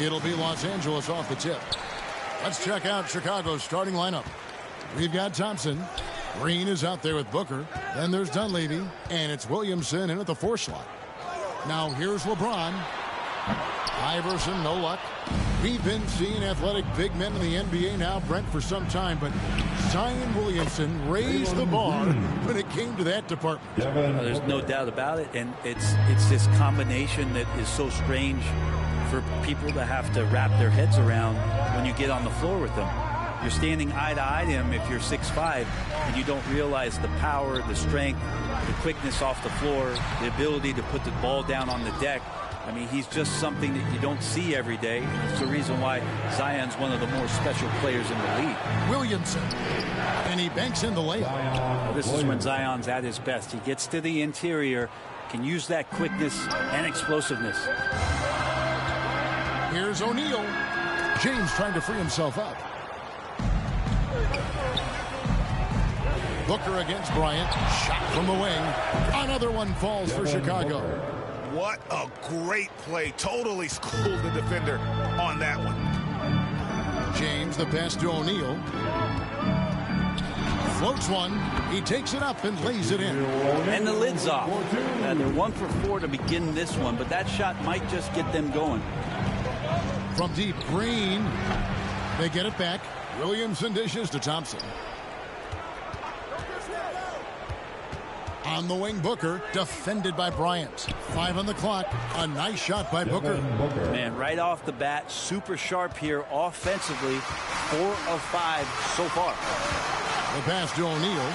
It'll be Los Angeles off the tip. Let's check out Chicago's starting lineup. We've got Thompson. Green is out there with Booker. Then there's Dunleavy. And it's Williamson in at the 4 slot. Now here's LeBron. Iverson, no luck. We've been seeing athletic big men in the NBA now, Brent, for some time, but Zion Williamson raised the bar when it came to that department. Well, there's no doubt about it, and it's this combination that is so strange for people to have to wrap their heads around when you get on the floor with them. You're standing eye to eye to him if you're 6'5", and you don't realize the power, the strength, the quickness off the floor, the ability to put the ball down on the deck. I mean, he's just something that you don't see every day. It's the reason why Zion's one of the more special players in the league. Williamson, and he banks in the layup. Well, this is when Zion's at his best. He gets to the interior, can use that quickness and explosiveness. Here's O'Neal. James trying to free himself up. Booker against Bryant. Shot from the wing. Another one falls for Chicago. What a great play. Totally schooled the defender on that one. James, the pass to O'Neal. Floats one. He takes it up and lays it in. And the lid's off. They're 1 for 4 to begin this one, but that shot might just get them going. From deep, Green. They get it back. Williamson dishes to Thompson. On the wing, Booker, defended by Bryant. 5 on the clock. A nice shot by Booker. Man, right off the bat, super sharp here offensively. 4 of 5 so far. The pass to O'Neal.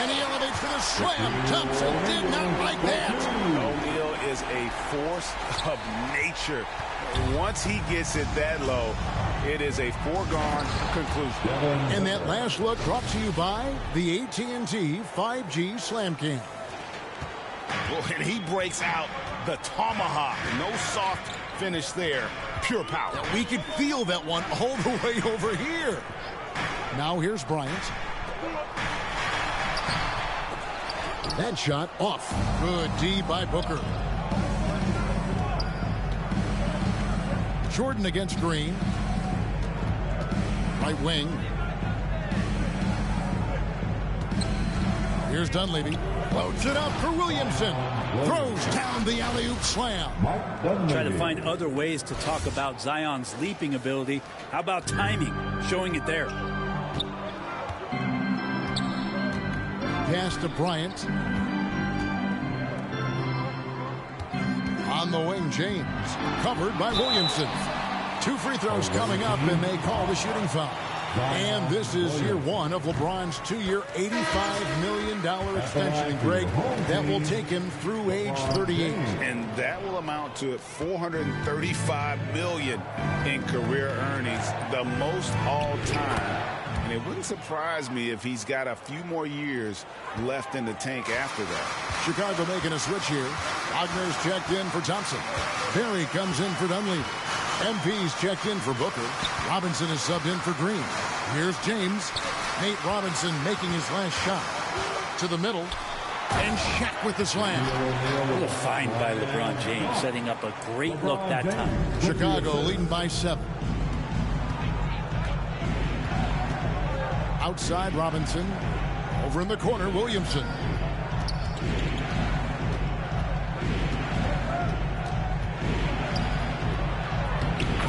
And he elevates for the slam. Thompson did not like that. O'Neal is a force of nature. Once he gets it that low, it is a foregone conclusion. And that last look brought to you by the AT&T 5G Slam King. Well, and he breaks out the tomahawk. No soft finish there. Pure power. We could feel that one all the way over here. Now here's Bryant. That shot off. Good D by Booker. Jordan against Green. Right wing. Here's Dunleavy. Floats it up for Williamson. Throws down the alley-oop slam. Try to find other ways to talk about Zion's leaping ability. How about timing? Showing it there. Pass to Bryant. On the wing, James. Covered by Williamson. 2 free throws coming up, and they call the shooting foul. And this is year 1 of LeBron's 2-year, $85 million extension. And Greg, that will take him through age 38. And that will amount to $435 million in career earnings, the most all time. And it wouldn't surprise me if he's got a few more years left in the tank after that. Chicago making a switch here. Wagner's checked in for Thompson. Berry comes in for Dunleavy. MP's checked in for Booker. Robinson is subbed in for Green. Here's James. Nate Robinson making his last shot. To the middle. And Shaq with the slam. What a find by LeBron James, setting up a great look that time. Chicago leading by 7. Outside Robinson. Over in the corner, Williamson.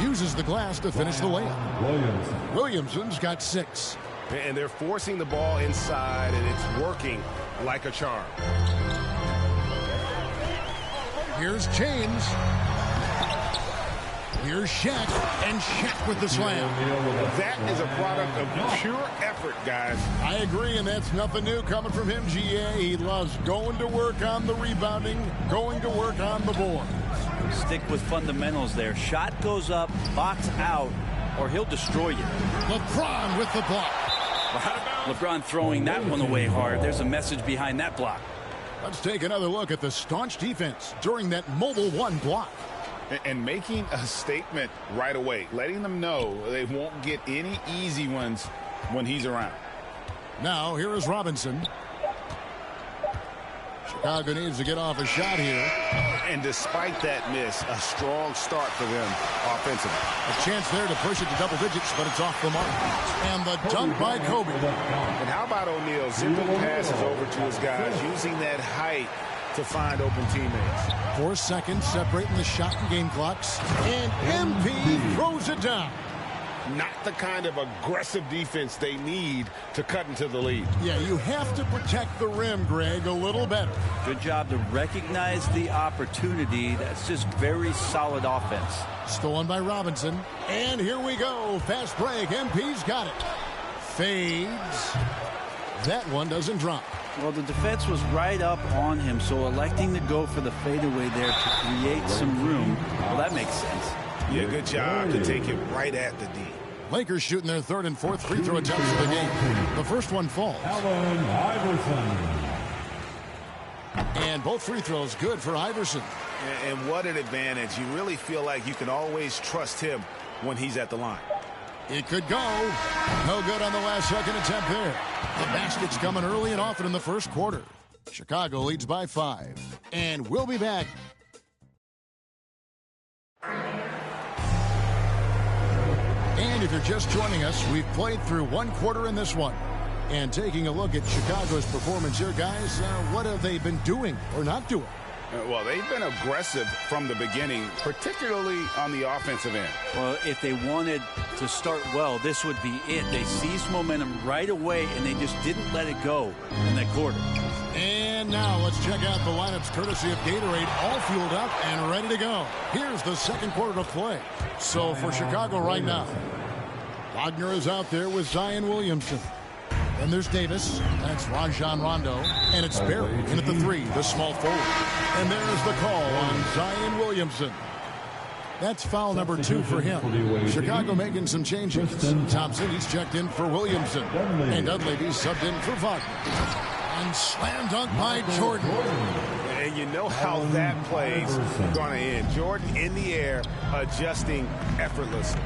Uses the glass to finish the layup. Williamson's got 6. And they're forcing the ball inside, and it's working like a charm. Here's James. Here's Shaq, and Shaq with the slam. That is a product of pure effort, guys. I agree, and that's nothing new coming from him, GA. He loves going to work on the rebounding, going to work on the board. Stick with fundamentals there. Shot goes up, box out, or he'll destroy you. LeBron with the block. LeBron throwing that one away hard. There's a message behind that block. Let's take another look at the staunch defense during that mobile 1 block. And making a statement right away, letting them know they won't get any easy ones when he's around. Now, here is Robinson. Chicago needs to get off a shot here. And despite that miss, a strong start for them offensively. A chance there to push it to double digits, but it's off the mark. And the dunk by Kobe. And how about O'Neal zipping passes over to his guys, using that height to find open teammates. 4 seconds separating the shot and game clocks. And MP throws it down. Not the kind of aggressive defense they need to cut into the lead. Yeah, you have to protect the rim, Greg, a little better. Good job to recognize the opportunity. That's just very solid offense. Stolen by Robinson. And here we go. Fast break. MP's got it. Fades. That one doesn't drop. Well, the defense was right up on him, so electing to go for the fadeaway there to create some room, well, that makes sense. Yeah, good job to take it right at the D. Lakers shooting their 3rd and 4th free throw attempts of the game. The first one falls. Allen Iverson. And both free throws good for Iverson. And what an advantage. You really feel like you can always trust him when he's at the line. It could go. No good on the last second attempt there. The basket's coming early and often in the first quarter. Chicago leads by 5. And we'll be back. And if you're just joining us, we've played through 1 quarter in this one. And taking a look at Chicago's performance here, guys, what have they been doing or not doing? Well, they've been aggressive from the beginning, particularly on the offensive end. Well, if they wanted to start well, this would be it. They seized momentum right away, and they just didn't let it go in that quarter. And now let's check out the lineups courtesy of Gatorade, all fueled up and ready to go. Here's the second quarter to play. So for Chicago right now, Wagner is out there with Zion Williamson. Then there's Davis. That's Rajon Rondo. And it's Barry in at the 3, the small forward. And there's the call on Zion Williamson. That's foul number 2 for him. Chicago making some changes. Thompson, he's checked in for Williamson. And Dunleavy's subbed in for Wagner. And slam dunk by Jordan. And you know how that play's going to end. Jordan in the air, adjusting effortlessly.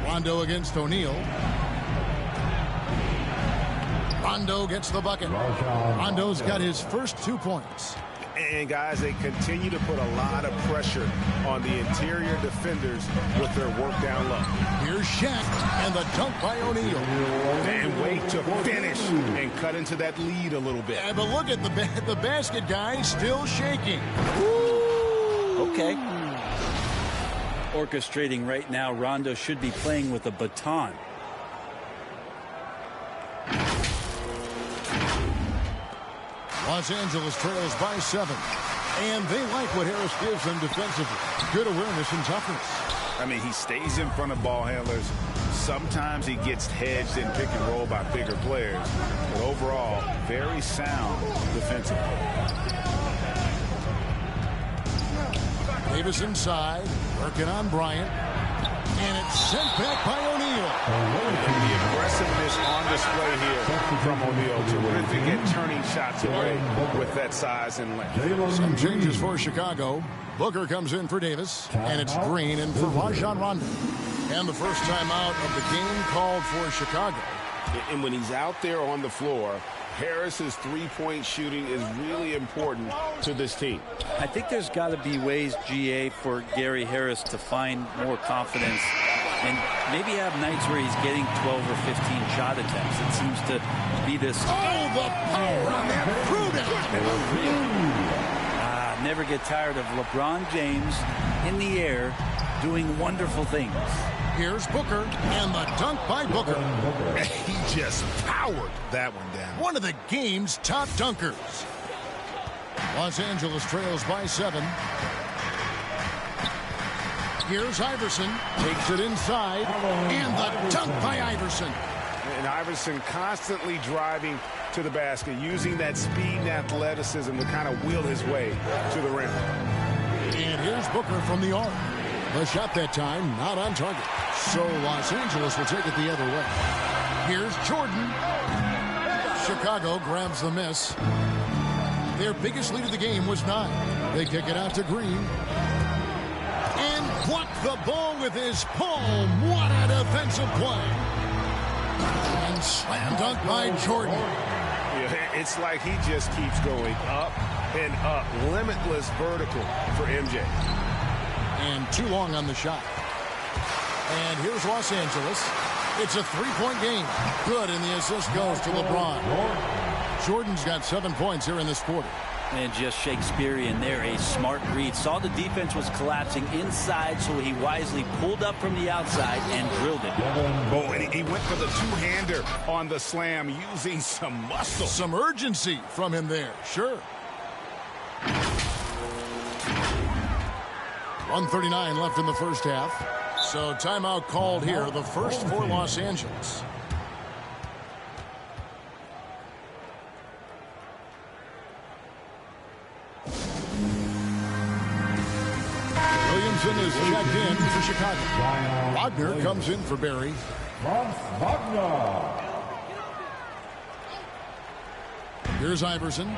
Rondo against O'Neal. Rondo gets the bucket. Rondo's got his first 2 points. And, guys, they continue to put a lot of pressure on the interior defenders with their work down low. Here's Shaq and the dunk by O'Neal. And wait to finish and cut into that lead a little bit. Yeah, but look at the basket guy still shaking. Woo! Okay. Orchestrating right now, Rondo should be playing with a baton. Los Angeles trails by 7. And they like what Harris gives them defensively. Good awareness and toughness. I mean, he stays in front of ball handlers. Sometimes he gets hedged in pick and roll by bigger players. But overall, very sound defensively. Davis inside, working on Bryant. And it's sent back by O'Neal. The aggressiveness on display here from O'Neal. Terrific at turning shots away with that size and length. Some changes for Chicago. Booker comes in for Davis. And it's Green in for Rajon Rondo. And the first time out of the game called for Chicago. And when he's out there on the floor, Harris's three-point shooting is really important to this team. I think there's got to be ways, GA, for Gary Harris to find more confidence and maybe have nights where he's getting 12 or 15 shot attempts. It seems to be this. Oh, the power on that fruit. Never get tired of LeBron James in the air doing wonderful things. Here's Booker, and the dunk by Booker. He just powered that one down. One of the game's top dunkers. Los Angeles trails by 7. Here's Iverson. Takes it inside, and the dunk by Iverson. And Iverson constantly driving to the basket, using that speed and athleticism to kind of wheel his way to the rim. And here's Booker from the arc. The shot that time, not on target. So Los Angeles will take it the other way. Here's Jordan. Chicago grabs the miss. Their biggest lead of the game was 9. They kick it out to Green. And block the ball with his palm. What a defensive play. And slam dunk by Jordan. It's like he just keeps going up and up. Limitless vertical for MJ. And too long on the shot. And here's Los Angeles. It's a three-point game. Good, and the assist goes to LeBron. Jordan's got 7 points here in this quarter. And just Shakespearean there, a smart read. Saw the defense was collapsing inside, so he wisely pulled up from the outside and drilled it. Oh, and he went for the two-hander on the slam using some muscle. Some urgency from him there, sure. 1:39 left in the first half. So timeout called here, the first for Los Angeles. Williamson is checked in for Chicago. Wagner comes in for Barry. Wagner. Here's Iverson.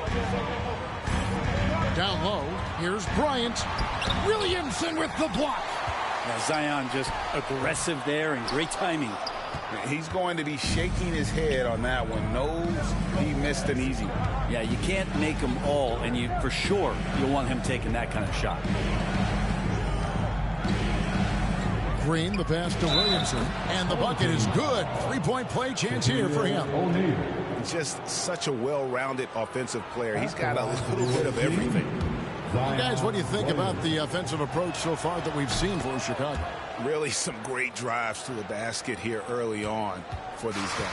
Down low. Here's Bryant. Williamson with the block. Now Zion just aggressive there and great timing. He's going to be shaking his head on that one. Knows he missed an easy one. Yeah, you can't make them all, and you for sure you'll want him taking that kind of shot. Green, the pass to Williamson, and the bucket is good. Three-point play chance here for him. Just such a well-rounded offensive player. He's got a little bit of everything. Guys, what do you think about the offensive approach so far that we've seen for Chicago? Really some great drives to the basket here early on for these guys.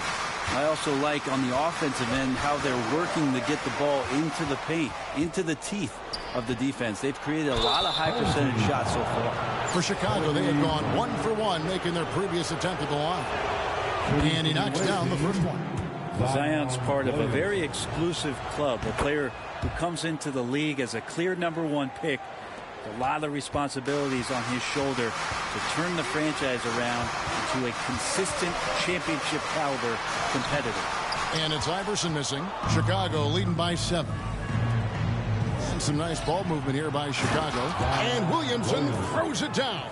I also like on the offensive end how they're working to get the ball into the paint, into the teeth of the defense. They've created a lot of high percentage shots so far. For Chicago, they had gone 1 for 1, making their previous attempt at the line. And he knocks down the first one. Zion's part of a very exclusive club, a player who comes into the league as a clear #1 pick. A lot of responsibilities on his shoulder to turn the franchise around into a consistent championship caliber competitor. And it's Iverson missing. Chicago leading by 7. And some nice ball movement here by Chicago. And Williamson throws it down.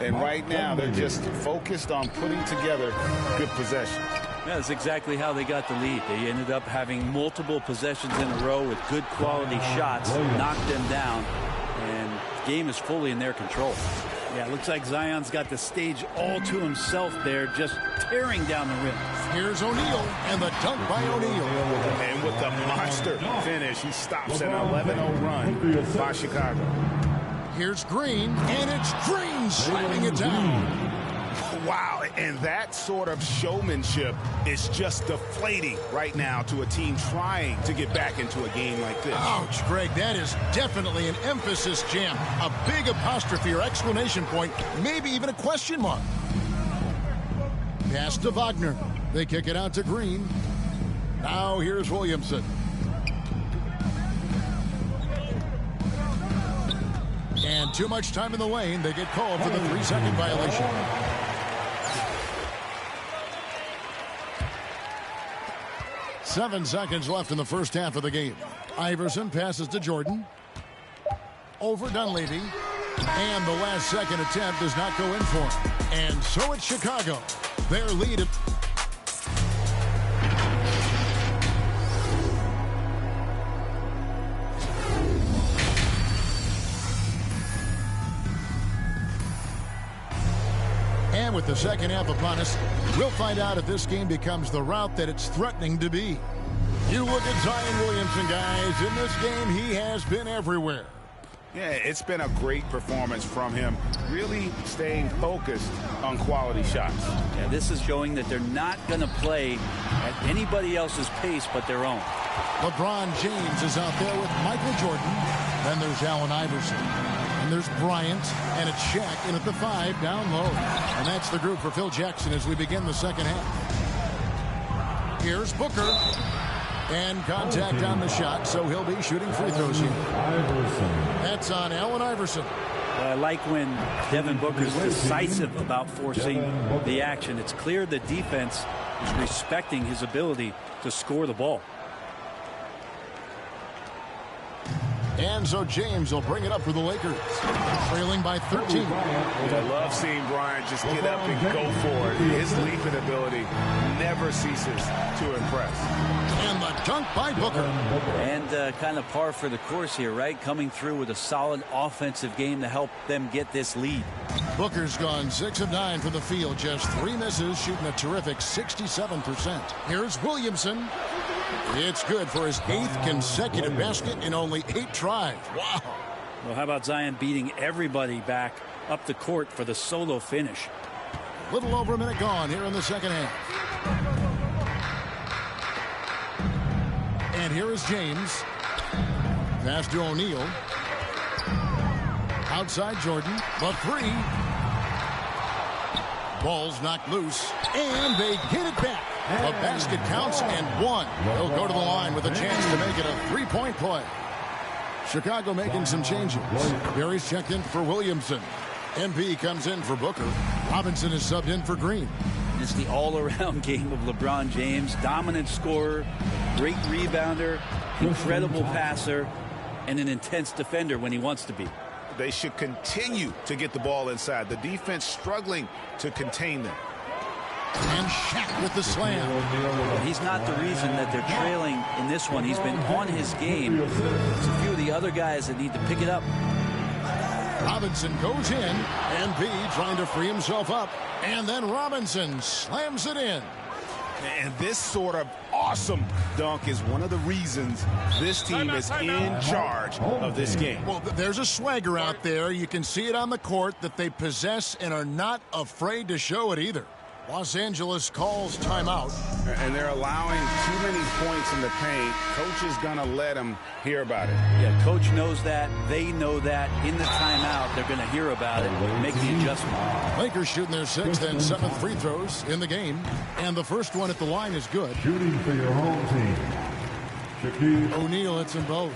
And right now they're just focused on putting together good possessions. Yeah, that's exactly how they got the lead. They ended up having multiple possessions in a row with good quality shots, knocked them down, and the game is fully in their control. Yeah, it looks like Zion's got the stage all to himself there, just tearing down the rim. Here's O'Neal, and the dunk by O'Neal. And with the monster finish, he stops an 11-0 run by Chicago. Here's Green, and it's Green slamming it down. Wow, and that sort of showmanship is just deflating right now to a team trying to get back into a game like this. Ouch, Greg, that is definitely an emphasis jam. A big apostrophe or exclamation point, maybe even a question mark. Pass to Wagner. They kick it out to Green. Now here's Williamson. And too much time in the lane. They get called for the 3-second violation. Seven seconds left in the first half of the game. Iverson passes to Jordan. Over Dunleavy. And the last second attempt does not go in for him. And so it's Chicago. Their lead. And with the second half upon us, we'll find out if this game becomes the route that it's threatening to be. You look at Zion Williamson, guys. In this game, he has been everywhere. Yeah, it's been a great performance from him, really staying focused on quality shots. Yeah, this is showing that they're not going to play at anybody else's pace but their own. LeBron James is out there with Michael Jordan. Then there's Allen Iverson. And there's Bryant, and it's Shaq in at the 5 down low. And that's the group for Phil Jackson as we begin the second half. Here's Booker. And contact on the shot, so he'll be shooting free throws here. That's on Allen Iverson. I like when Devin Booker's decisive about forcing the action. It's clear the defense is respecting his ability to score the ball. And so James will bring it up for the Lakers. Trailing by 13. I love seeing Bryant just get up and go for it. His leaping ability never ceases to impress. And the dunk by Booker. And kind of par for the course here, right? Coming through with a solid offensive game to help them get this lead. Booker's gone 6 of 9 from the field. Just 3 misses, shooting a terrific 67%. Here's Williamson. It's good for his 8th consecutive basket in only 8 tries. Wow. Well, how about Zion beating everybody back up the court for the solo finish? A little over a minute gone here in the second half. And here is James. Pass to O'Neal. Outside Jordan. The 3. Ball's knocked loose. And they get it back. The basket counts and 1. They'll go to the line with a chance to make it a 3-point play. Chicago making some changes. Barry's checked in for Williamson. MP comes in for Booker. Robinson is subbed in for Green. It's the all-around game of LeBron James. Dominant scorer, great rebounder, incredible passer, and an intense defender when he wants to be. They should continue to get the ball inside. The defense struggling to contain them. And Shaq with the slam. He's not the reason that they're trailing in this one. He's been on his game. It's a few of the other guys that need to pick it up. Robinson goes in. MP trying to free himself up. And then Robinson slams it in. And this sort of awesome dunk is one of the reasons this team is in charge of this game. Well, there's a swagger out there. You can see it on the court that they possess and are not afraid to show it either. Los Angeles calls timeout. And they're allowing too many points in the paint. Coach is going to let them hear about it. Yeah, coach knows that. They know that. In the timeout, they're going to hear about it and make the adjustment. Lakers shooting their 6th and 7th free throws in the game. And the first one at the line is good. Shooting for your home team, O'Neal hits them both.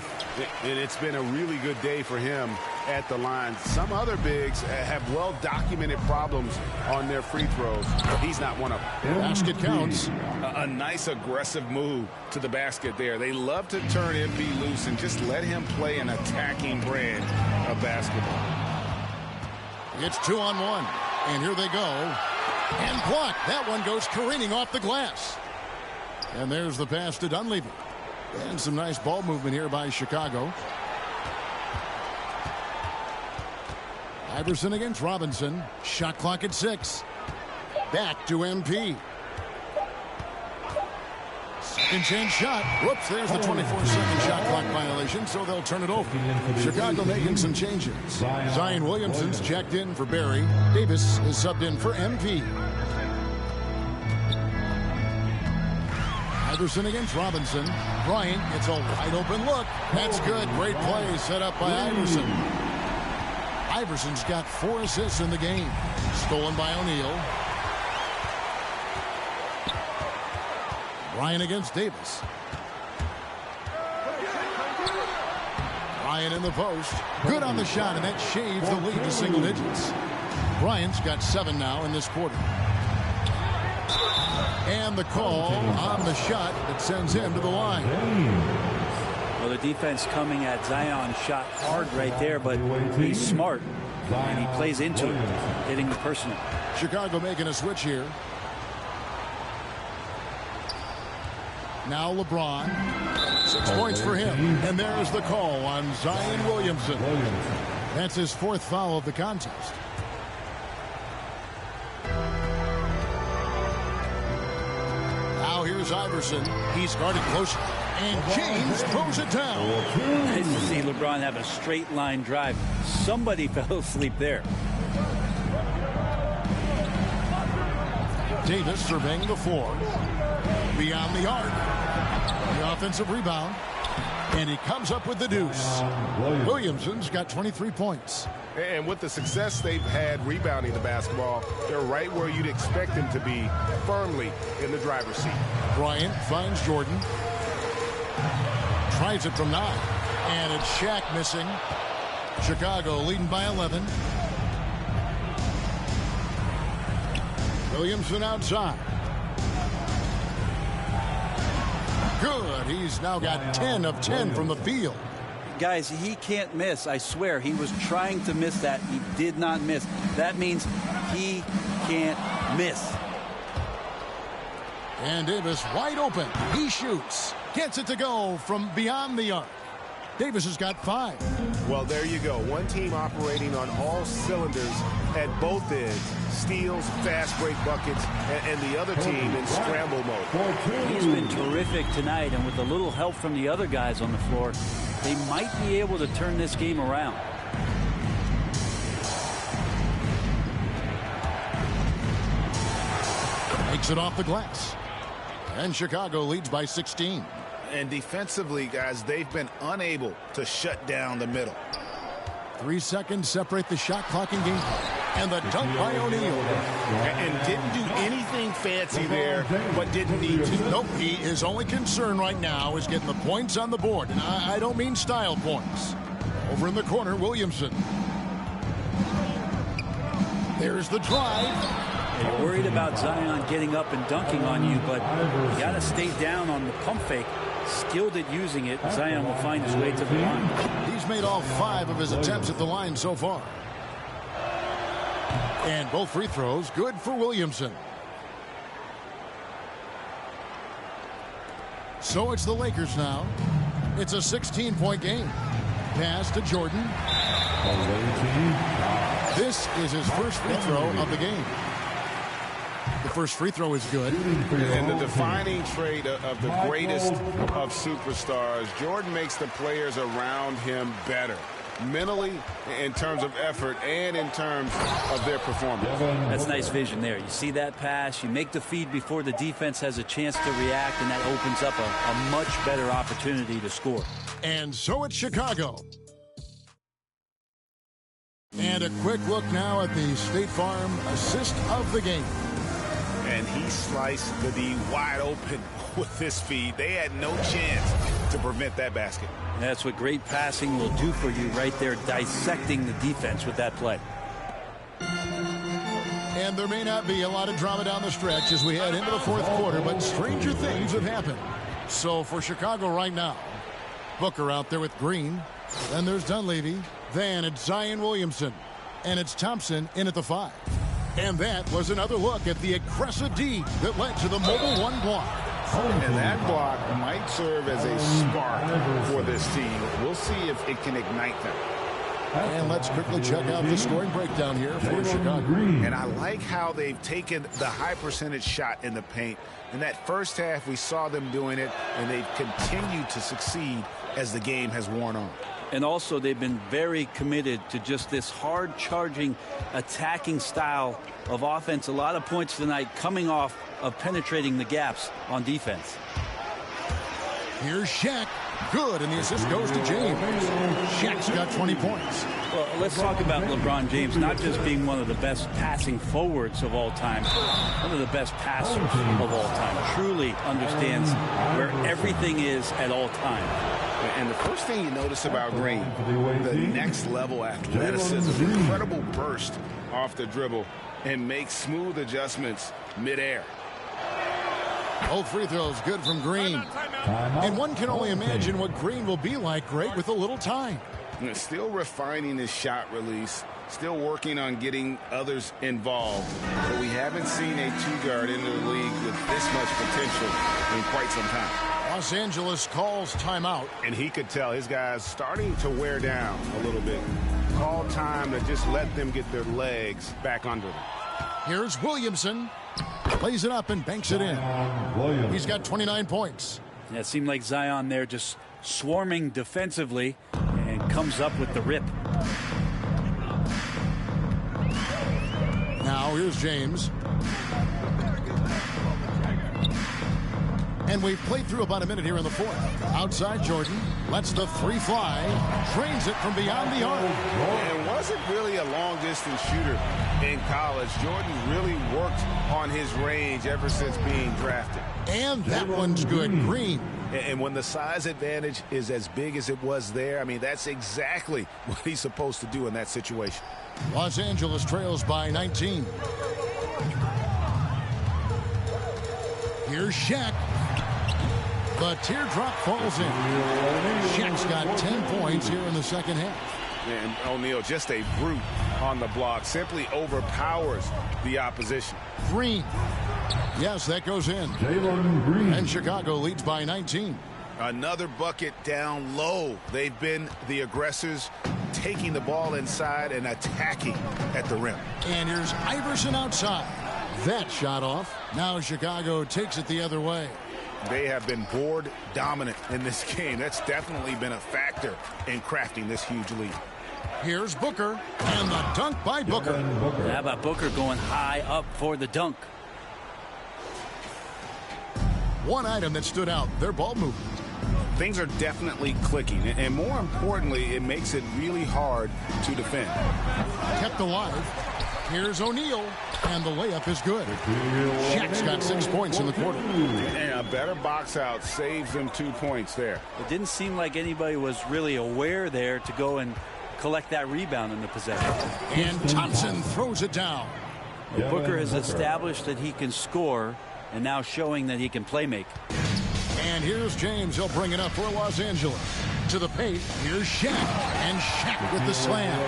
And it's been a really good day for him at the line. Some other bigs have well-documented problems on their free throws. He's not one of them. Basket counts. A nice aggressive move to the basket there. They love to turn MP loose and just let him play an attacking brand of basketball. It's 2-on-1. And here they go. And blocked. That one goes careening off the glass. And there's the pass to Dunleavy. And some nice ball movement here by Chicago. Iverson against Robinson. Shot clock at 6. Back to MP. Second chance shot. Whoops, there's the 24-second shot clock violation, so they'll turn it over. Chicago making some changes. Zion Williamson's checked in for Barry. Davis is subbed in for MP. Iverson against Robinson. Bryant gets a wide open look. That's good. Great play set up by Iverson. Iverson's got 4 assists in the game. Stolen by O'Neal. Bryant against Davis. Bryant in the post. Good on the shot, and that shaves the lead to single digits. Bryant's got 7 now in this quarter. And the call on the shot that sends him to the line. Well, the defense coming at Zion shot hard right there, but he's smart, and he plays into it, hitting the personal. Chicago making a switch here. Now LeBron. 6 points for him. And there's the call on Zion Williamson. That's his 4th foul of the contest. Now here's Iverson. He's guarded closely. And James throws it down. Nice to see LeBron have a straight line drive. Somebody fell asleep there. Davis surveying the floor. Beyond the arc. The offensive rebound. And he comes up with the deuce. Williamson's got 23 points. And with the success they've had rebounding the basketball, they're right where you'd expect them to be, firmly in the driver's seat. Bryant finds Jordan. Tries it from 9. And it's Shaq missing. Chicago leading by 11. Williamson outside. Good. He's now got 10 of 10 from the field. Guys, he can't miss. I swear, he was trying to miss that. He did not miss. That means he can't miss. And Davis wide open. He shoots. Gets it to go from beyond the arc. Davis has got 5. Well, there you go. One team operating on all cylinders at both ends. Steals, fast break buckets, and the other team in scramble mode. He's been terrific tonight, and with a little help from the other guys on the floor, they might be able to turn this game around. Makes it off the glass. And Chicago leads by 16. And defensively, guys, they've been unable to shut down the middle. 3 seconds separate the shot clock and game clock. And the dunk by O'Neal. And didn't do anything fancy there, but didn't need to. Nope, his only concern right now is getting the points on the board. And I don't mean style points. Over in the corner, Williamson. There's the drive. You're worried about Zion getting up and dunking on you, but you got to stay down on the pump fake. Skilled at using it, Zion will find his way to the line. He's made all 5 of his attempts at the line so far. And both free throws good for Williamson. So it's the Lakers now. It's a 16-point game. Pass to Jordan. This is his first free throw of the game. The first free throw is good. And the defining trait of the greatest of superstars, Jordan makes the players around him better. Mentally, in terms of effort, and in terms of their performance. That's nice vision there. You see that pass, you make the feed before the defense has a chance to react, and that opens up a much better opportunity to score. And so it's Chicago. And a quick look now at the State Farm assist of the game. And he sliced the D wide open with this feed. They had no chance to prevent that basket. And that's what great passing will do for you right there, dissecting the defense with that play. And there may not be a lot of drama down the stretch as we head into the fourth quarter, but stranger things have happened. So for Chicago right now, Booker out there with Green. Then there's Dunleavy. Then it's Zion Williamson. And it's Thompson in at the 5. And that was another look at the aggressive D that led to the mobile 1 block. And that block might serve as a spark for this team. We'll see if it can ignite them. And let's quickly check out the scoring breakdown here for Chicago. And I like how they've taken the high percentage shot in the paint. In that first half, we saw them doing it, and they've continued to succeed as the game has worn on. And also, they've been very committed to just this hard-charging, attacking style of offense. A lot of points tonight coming off of penetrating the gaps on defense. Here's Shaq. Good, and the assist goes to James. Shaq's got 20 points. Well, let's talk about LeBron James not just being one of the best passing forwards of all time, one of the best passers of all time. Truly understands where everything is at all times. And the first thing you notice about Green, the next level athleticism, incredible burst off the dribble, and makes smooth adjustments midair. Both free throws good from Green. And one can only imagine what Green will be like great with a little time. Still refining his shot release, still working on getting others involved. But we haven't seen a two-guard into the league with this much potential in quite some time. Los Angeles calls timeout. And he could tell his guys starting to wear down a little bit. Call time to just let them get their legs back under them. Here's Williamson. Plays it up and banks it in. He's got 29 points. Yeah, it seemed like Zion there just swarming defensively and comes up with the rip. Now here's James. And we've played through about a minute here in the fourth. Outside Jordan lets the 3 fly. Drains it from beyond the arc. And wasn't really a long-distance shooter in college. Jordan really worked on his range ever since being drafted. And that one's good. Green. And when the size advantage is as big as it was there, I mean, that's exactly what he's supposed to do in that situation. Los Angeles trails by 19. Here's Shaq. The teardrop falls in. Shaq's got 10 points here in the second half. And O'Neal, just a brute on the block, simply overpowers the opposition. Green. Yes, that goes in. Green. And Chicago leads by 19. Another bucket down low. They've been the aggressors, taking the ball inside and attacking at the rim. And here's Iverson outside. That shot off. Now Chicago takes it the other way. They have been board dominant in this game. That's definitely been a factor in crafting this huge lead. Here's Booker, and the dunk by Booker. How about Booker going high up for the dunk? One item that stood out, their ball movement. Things are definitely clicking, and more importantly, it makes it really hard to defend. Kept alive. Here's O'Neal, and the layup is good. Shaq's got 6 points in the quarter. And a better box out saves them 2 points there. It didn't seem like anybody was really aware there to go and collect that rebound in the possession. And Thompson throws it down. Well, Booker has established that he can score, and now showing that he can play make. And here's James. He'll bring it up for Los Angeles. To the paint, here's Shaq. And Shaq with the slam.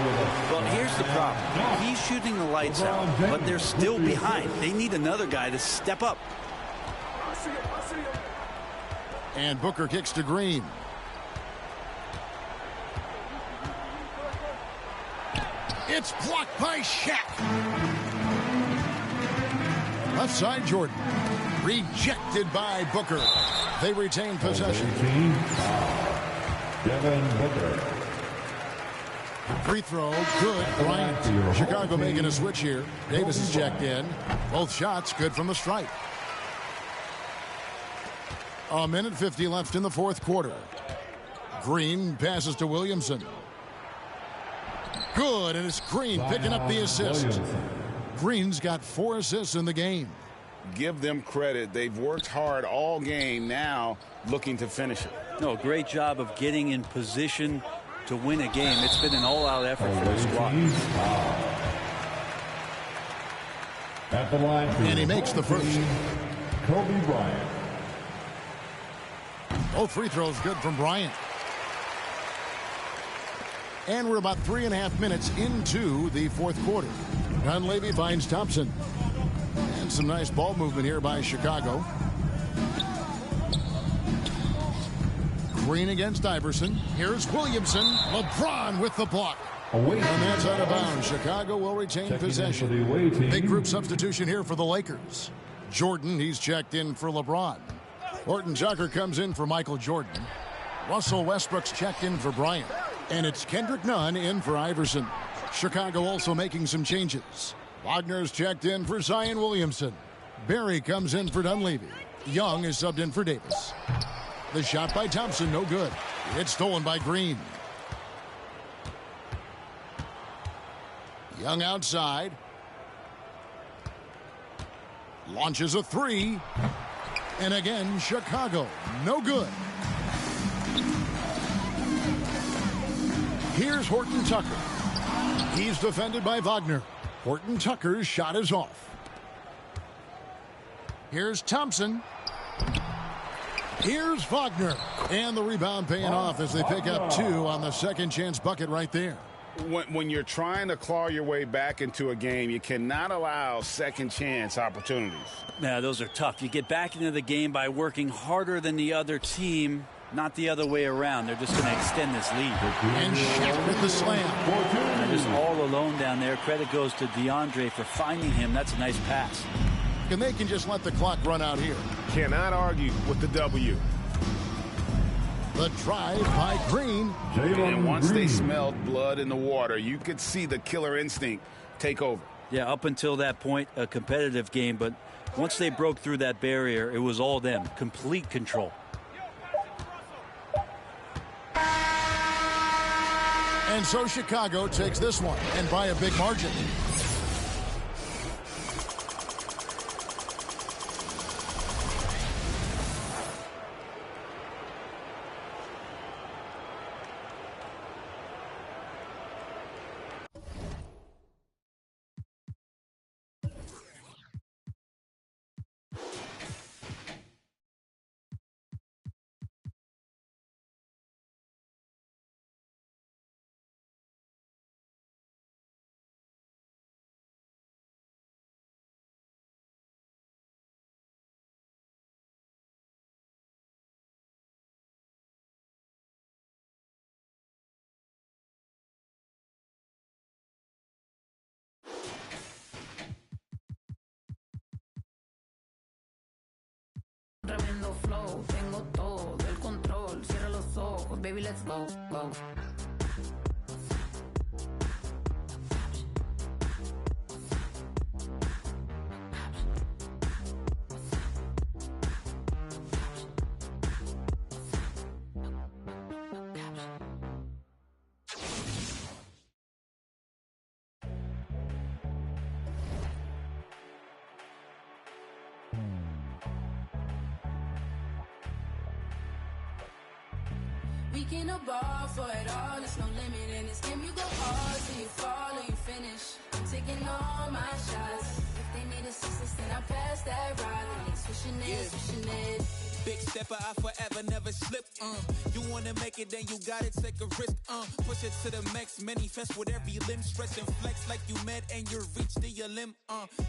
Well, here's the problem. He's shooting the lights out, but they're still behind. They need another guy to step up. And Booker kicks to Green. It's blocked by Shaq. Left side, Jordan. Rejected by Booker. They retain possession. Devin Booker. Free throw, good. Bryant. Chicago making a switch here. Davis is checked in. Both shots good from the stripe. A minute 50 left in the fourth quarter. Green passes to Williamson. Good, and it's Green picking up the assist. Green's got 4 assists in the game. Give them credit. They've worked hard all game, now looking to finish it. No, great job of getting in position to win a game. It's been an all-out effort for the squad. At the line, and he makes the first. Kobe Bryant. Both free throws good from Bryant. And we're about 3.5 minutes into the fourth quarter. Dunleavy finds Thompson. And some nice ball movement here by Chicago. Green against Iverson. Here's Williamson. LeBron with the block. And that's out of bounds. Chicago will retain possession. Big group substitution here for the Lakers. Jordan, he's checked in for LeBron. Horton Tucker comes in for Michael Jordan. Russell Westbrook's checked in for Bryant. And it's Kendrick Nunn in for Iverson. Chicago also making some changes. Wagner's checked in for Zion Williamson. Barry comes in for Dunleavy. Young is subbed in for Davis. The shot by Thompson, no good. It's stolen by Green. Young outside. Launches a three. And again, Chicago, no good. Here's Horton Tucker. He's defended by Wagner. Horton Tucker's shot is off. Here's Thompson. Here's Wagner. And the rebound paying off as they pick up 2 on the second chance bucket right there. When you're trying to claw your way back into a game, you cannot allow second chance opportunities. Yeah, those are tough. You get back into the game by working harder than the other team, not the other way around. They're just going to extend this lead. And Shaq with the slam. They're just all alone down there. Credit goes to DeAndre for finding him. That's a nice pass. And they can just let the clock run out here. Cannot argue with the W. The drive by Green. And once they smelled blood in the water, you could see the killer instinct take over. Yeah, up until that point, a competitive game. But once they broke through that barrier, it was all them. Complete control. And so Chicago takes this one, and by a big margin. Tremendo flow, tengo todo el control. Cierra los ojos, baby, let's go, go. We can ball for it all, there's no limit in this game. You go hard till you fall or you finish. I'm taking all my shots. If they need assistance, then I pass that rock. And swishing it, swishing it. Big stepper, I forever never slip. You wanna make it, then you gotta take a risk. Push it to the max, manifest with every limb. Stretch and flex like you mad and you reach the limb.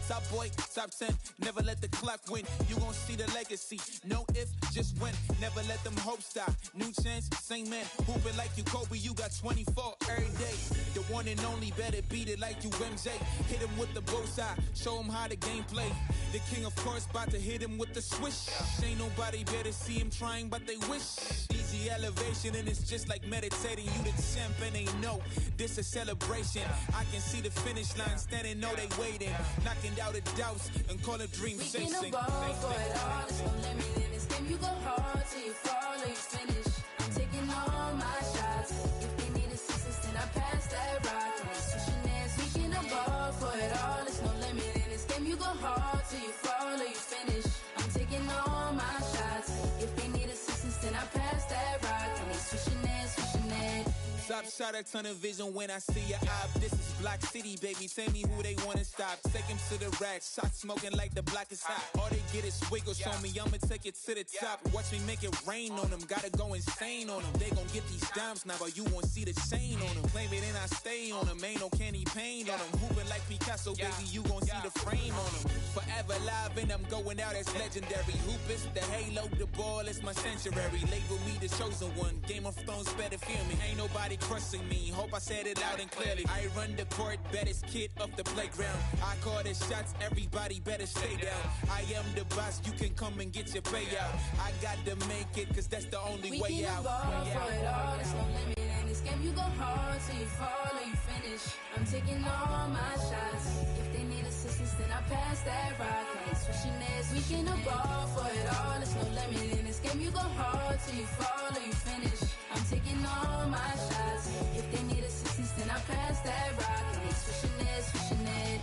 Top boy, top 10, never let the clock win. You gon' see the legacy, no if, just win. Never let them hopes die. New chance, same man. Hooping like you Kobe, you got 24 every day. The one and only, better beat it like you MJ. Hit him with the bullseye, show him how the game play. The king, of course, about to hit him with the swish. Ain't nobody better see him trying, but they wish. Easy elevation, and it's just like meditating. You the champ, and they know this a celebration. I can see the finish line, standing, know they waiting. Knocking out the doubts and call a dream We sing. can ball for it all, there's no limit in this game. You go hard till you fall or you finish. I'm taking all my shots. If they need assistance, then I pass that rock. And switching hands, we can ball for it all, there's no limit in this game. You go hard till you fall or you finish. I'm taking all my shots. If they need assistance, then I pass that rock. And switching hands, switching hands. Top shot, a ton of vision when I see your eye. This is Black City, baby. Tell me who they wanna stop. Take him to the rack. Shot smoking like the block is hot. All they get is wiggles on me. I'ma take it to the top. Watch me make it rain on them. Gotta go insane on them. They gon' get these dimes now, but you won't see the chain on them. Claim it and I stay on them. Ain't no candy paint on them. Hooping like Picasso, baby. You gon' see the frame on them. Forever live and I'm going out as legendary. Hoop is the halo, the ball is my sanctuary. Label me the chosen one. Game of Thrones better feel me. Ain't nobody crushing me. Hope I said it loud and clearly. I run the court, baddest kid off the playground. I call the shots, everybody better stay down. I am the boss, you can come and get your payout. I got to make it, cause that's the only way out. We can ball for it all, there's no limit in this game. You go hard till you fall or you finish. I'm taking all my shots. If they need assistance, then I pass that rock. Like switching this, we can ball for it all, there's no limit in this game. You go hard till you fall or you finish. I'm taking all my shots. If they need assistance, then I pass that rock. Like switching this, switching it.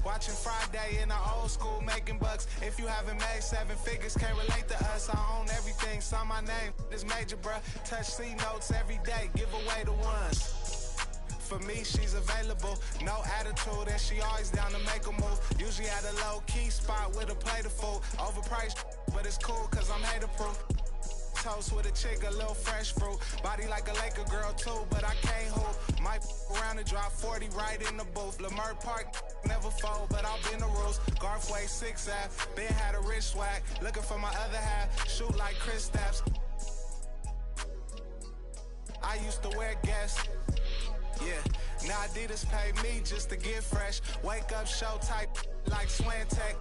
Watching Friday in the old school making bucks. If you haven't made 7 figures, can't relate to us. I own everything, sign my name. This major, bruh. Touch C notes every day, give away the ones. For me, she's available, no attitude, and she always down to make a move. Usually at a low-key spot with a plate of food. Overpriced, but it's cool, cause I'm hater-proof. Toast with a chick, a little fresh fruit. Body like a Laker girl too, but I can't hoop. Might around and drop 40 right in the booth. Lamert Park, never fold, but I'll bend the rules. Garthway 6F, Ben had a rich swag. Looking for my other half, shoot like Chris Stapps. I used to wear Guess. Yeah, now Adidas pay me just to get fresh. Wake up, show type like Swantech.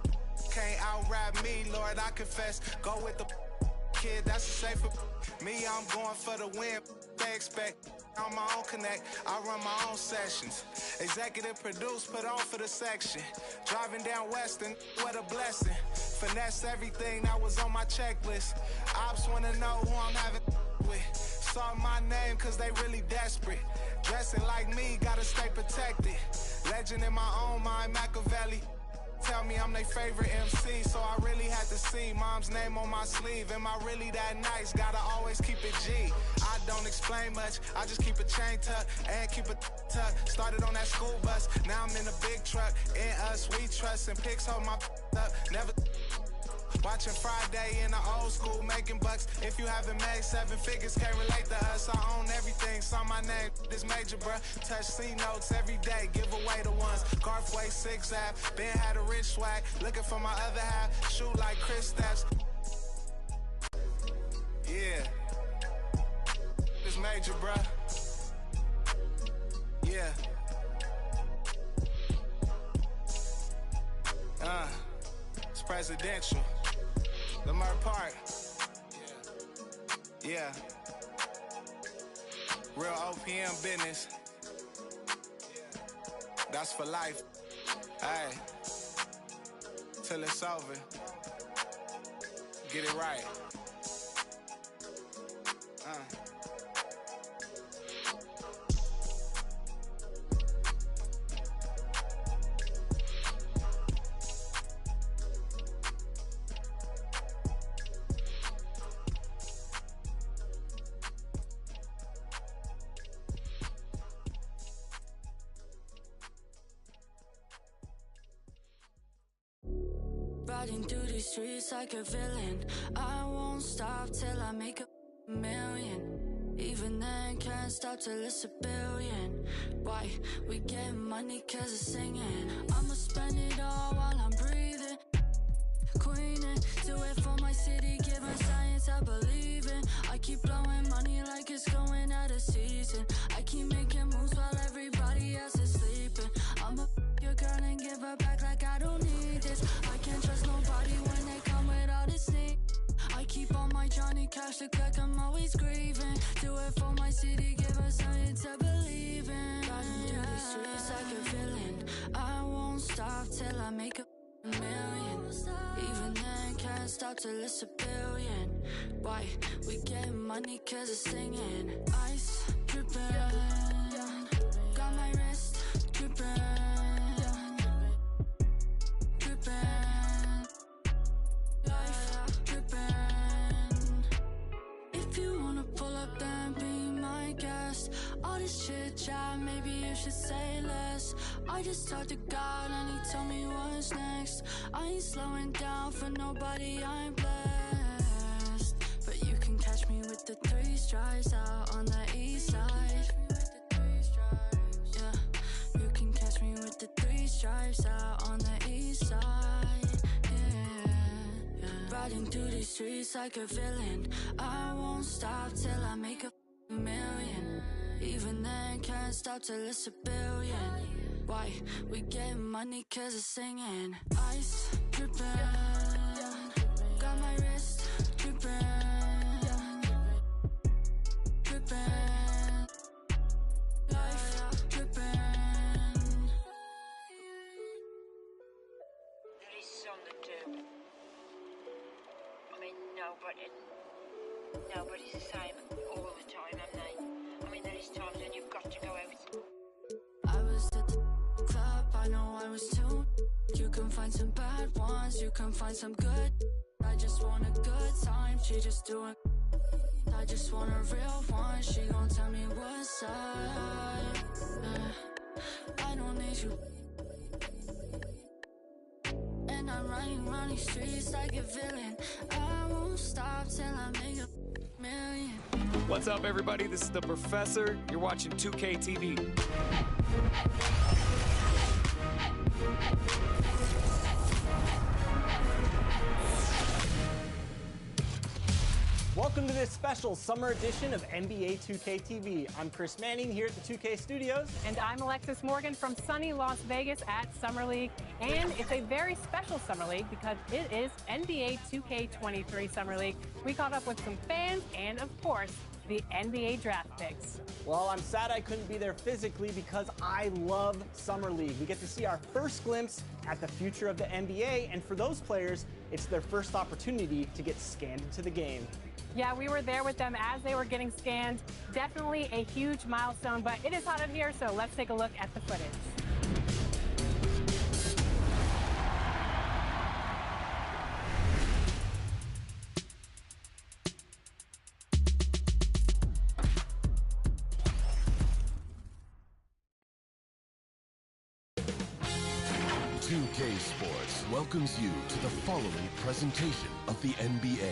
Can't out-rap me, Lord, I confess. Go with the kid, that's a safer. Me, I'm going for the win. They expect on my own connect. I run my own sessions. Executive produce, put on for the section. Driving down Western, what a blessing. Finesse everything that was on my checklist. Ops wanna know who I'm having with. Saw my name cause they really desperate. Dressing like me, gotta stay protected. Legend in my own mind, Machiavelli. tell me I'm their favorite MC, so I really had to see mom's name on my sleeve. Am I really that nice? Gotta always keep it G. I don't explain much, I just keep a chain tucked and keep a tucked. Started on that school bus, now I'm in a big truck. In us, we trust, and pics hold my up. Never watching Friday in the old school, making bucks. If you haven't made 7 figures, can't relate to us. I own everything, saw my name, this major, bruh. Touch C notes every day, give away the ones. Garfway 6 app, Ben had a rich swag. Looking for my other half, shoot like Chris Steps. Yeah, this major, bruh. Yeah. It's presidential. Lamar Park. Yeah. Real OPM business. That's for life. Hey. Till it's over. Get it right. Riding through these streets like a villain. I won't stop till I make a million. Even then, can't stop till it's a billion. Why? We get money cause of singing. I'ma spend it all while I'm breathing. Queening, do it for my city, giving science I believe in. I keep blowing money like it's going out of season. I keep making moves while everybody else is sleeping. I'ma your girl and give her back like I don't need this. I can't trust nobody when they come with all this sneak. I keep on my Johnny Cash, look like I'm always grieving. Do it for my city, give her something to believe in. Riding through the streets like a villain. I won't stop till I make a million. Even then, can't stop till it's a billion. Why? We get money cause of singing. Ice dripping, got my wrist dripping. Life dripping. If you wanna pull up, then be my guest. All this chit chat, maybe you should say less. I just talked to God and he told me what's next. I ain't slowing down for nobody, I'm blessed. But you can catch me with the 3 stripes out on the east side. Yeah, you can catch me with the 3 stripes out on the east side. Yeah. Riding through these streets like a villain. I won't stop till I make a million. Even then, can't stop till it's a billion. Why? We get money cause of singing. Ice dripping, got my wrist dripping, dripping, life dripping. There is some that do. I mean, nobody's the same all the time, am they? I mean, there is times when you've got to go out. I was at the club, I know I was too. You can find some bad ones, you can find some good. I just want a good time, she just doing. I just want a real one, she gon' tell me what's up. I don't need you. And I'm running around these streets like a villain. I won't stop till I make a million. What's up, everybody? This is the Professor. You're watching 2K TV. Welcome to this special summer edition of NBA 2K TV. I'm Chris Manning here at the 2K Studios. And I'm Alexis Morgan from sunny Las Vegas at Summer League. And it's a very special Summer League because it is NBA 2K23 Summer League. We caught up with some fans and, of course, the NBA draft picks. Well, I'm sad I couldn't be there physically because I love Summer League. We get to see our first glimpse at the future of the NBA, and for those players, it's their first opportunity to get scanned into the game. Yeah, we were there with them as they were getting scanned. Definitely a huge milestone, but it is hot in here, so let's take a look at the footage. 2K Sports welcomes you to the following presentation of the NBA.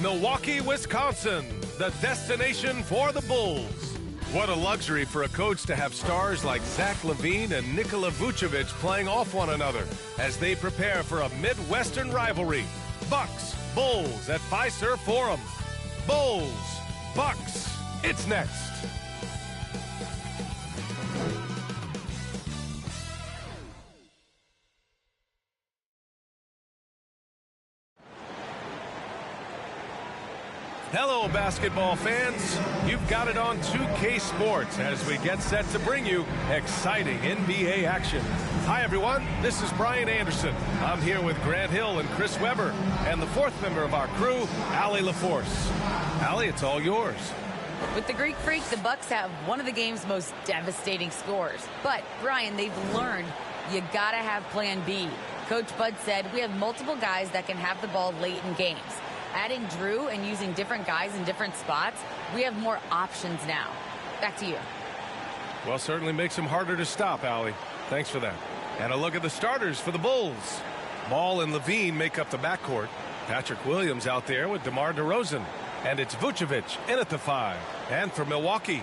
Milwaukee, Wisconsin, the destination for the Bulls. What a luxury for a coach to have stars like Zach LaVine and Nikola Vucevic playing off one another as they prepare for a Midwestern rivalry. Bucks, Bulls at Fiserv Forum. Bulls, Bucks, it's next. Hello, basketball fans. You've got it on 2K Sports as we get set to bring you exciting NBA action. Hi, everyone. This is Brian Anderson. I'm here with Grant Hill and Chris Webber, and the fourth member of our crew, Allie LaForce. Allie, it's all yours. With the Greek Freak, the Bucks have one of the game's most devastating scores. But, Brian, they've learned you gotta have plan B. Coach Bud said we have multiple guys that can have the ball late in games. Adding Drew and using different guys in different spots, we have more options now. Back to you. Well, certainly makes them harder to stop, Allie. Thanks for that. And a look at the starters for the Bulls. Ball and LaVine make up the backcourt. Patrick Williams out there with DeMar DeRozan. And it's Vucevic in at the 5. And for Milwaukee,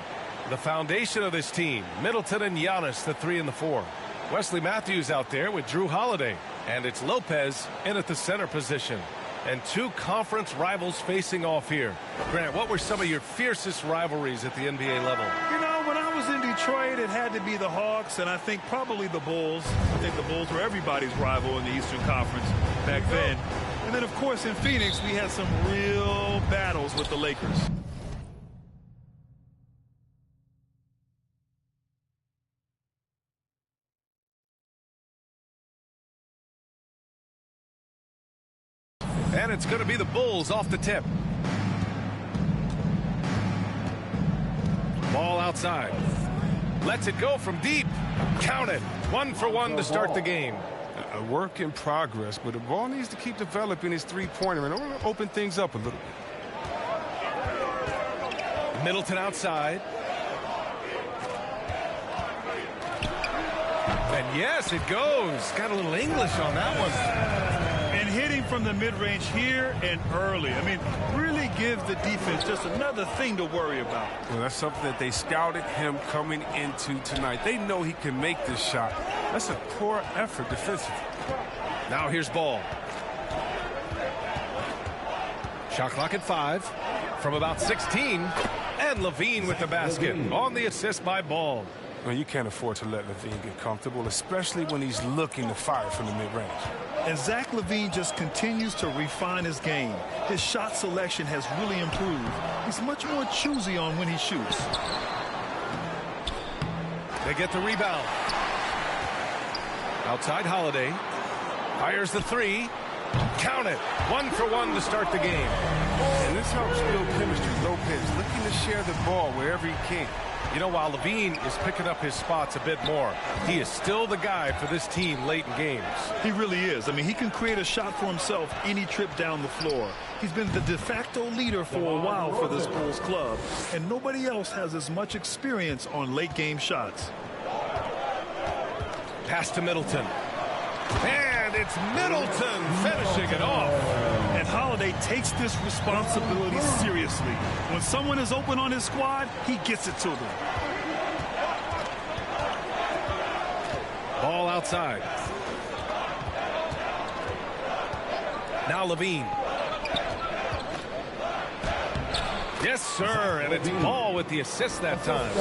the foundation of this team, Middleton and Giannis, the 3 and the 4. Wesley Matthews out there with Drew Holiday. And it's Lopez in at the center position. And two conference rivals facing off here. Grant, what were some of your fiercest rivalries at the NBA level? You know, when I was in Detroit, it had to be the Hawks, and I think probably the Bulls. I think the Bulls were everybody's rival in the Eastern Conference back then. And then, of course, in Phoenix, we had some real battles with the Lakers. And it's going to be the Bulls off the tip. Ball outside. Lets it go from deep. Count it. 1 for 1 to start the game. A work in progress, but the ball needs to keep developing his three-pointer and open things up a little bit. Middleton outside. And yes, it goes. Got a little English on that one. Hitting from the mid-range here and early. I mean, really gives the defense just another thing to worry about. Well, that's something that they scouted him coming into tonight. They know he can make this shot. That's a poor effort defensively. Now here's Ball. Shot clock at 5 from about 16. And LaVine with the basket on the assist by Ball. Well, you can't afford to let LaVine get comfortable, especially when he's looking to fire from the mid-range. And Zach LaVine just continues to refine his game. His shot selection has really improved. He's much more choosy on when he shoots. They get the rebound. Outside Holiday. Fires the 3. Count it. 1 for 1 to start the game. And this helps build chemistry. Lopez looking to share the ball wherever he can. You know, while LaVine is picking up his spots a bit more, he is still the guy for this team late in games. He really is. I mean, he can create a shot for himself any trip down the floor. He's been the de facto leader for a while for this Bulls club, and nobody else has as much experience on late game shots. Pass to Middleton. And it's Middleton finishing it off. And Holiday takes this responsibility seriously. When someone is open on his squad, he gets it to them. Ball outside. Now LaVine. Yes, sir, and it's Ball with the assist that time.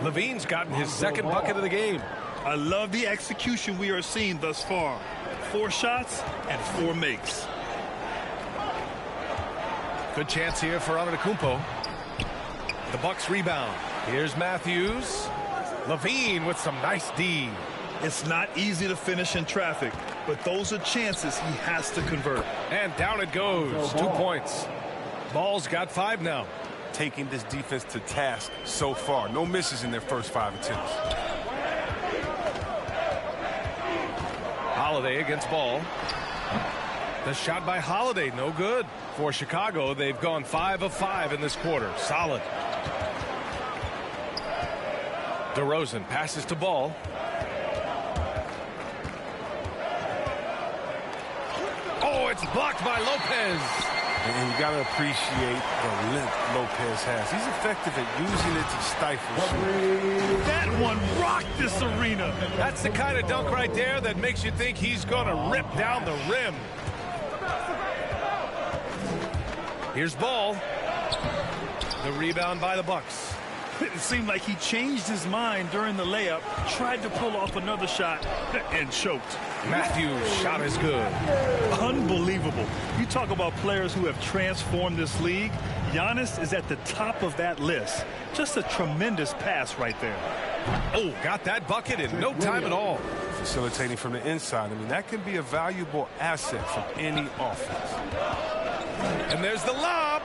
LaVine's gotten his second bucket of the game. I love the execution we are seeing thus far. 4 shots and 4 makes. Good chance here for Antetokounmpo. The Bucks rebound. Here's Matthews. LaVine with some nice D. It's not easy to finish in traffic, but those are chances he has to convert. And down it goes. 2 points. Ball's got 5 now. Taking this defense to task so far. No misses in their first 5 attempts. Holiday against Ball. The shot by Holiday, no good. For Chicago, they've gone 5 of 5 in this quarter. Solid. DeRozan passes to Ball. Oh, it's blocked by Lopez. And you got to appreciate the length Lopez has. He's effective at using it to stifle shoot. That one rocked this arena. That's the kind of dunk right there that makes you think he's going to rip down the rim. Here's Ball. The rebound by the Bucks. It seemed like he changed his mind during the layup, tried to pull off another shot, and choked. Matthews' shot is good. Unbelievable. You talk about players who have transformed this league. Giannis is at the top of that list. Just a tremendous pass right there. Oh, got that bucket in no time at all. Facilitating from the inside. I mean, that can be a valuable asset for any offense. And there's the lob.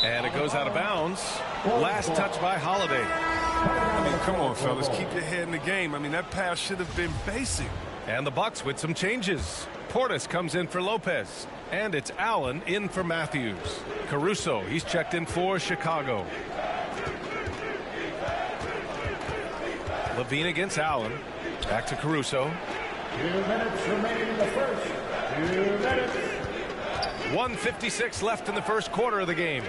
And it goes out of bounds. Last touch by Holiday. I mean, come on, fellas. Keep your head in the game. I mean, that pass should have been basic. And the Bucks with some changes. Portis comes in for Lopez. And it's Allen in for Matthews. Caruso, he's checked in for Chicago. Levine against Allen. Back to Caruso. 2 minutes remaining in the first. 2 minutes. 1:56 left in the first quarter of the game.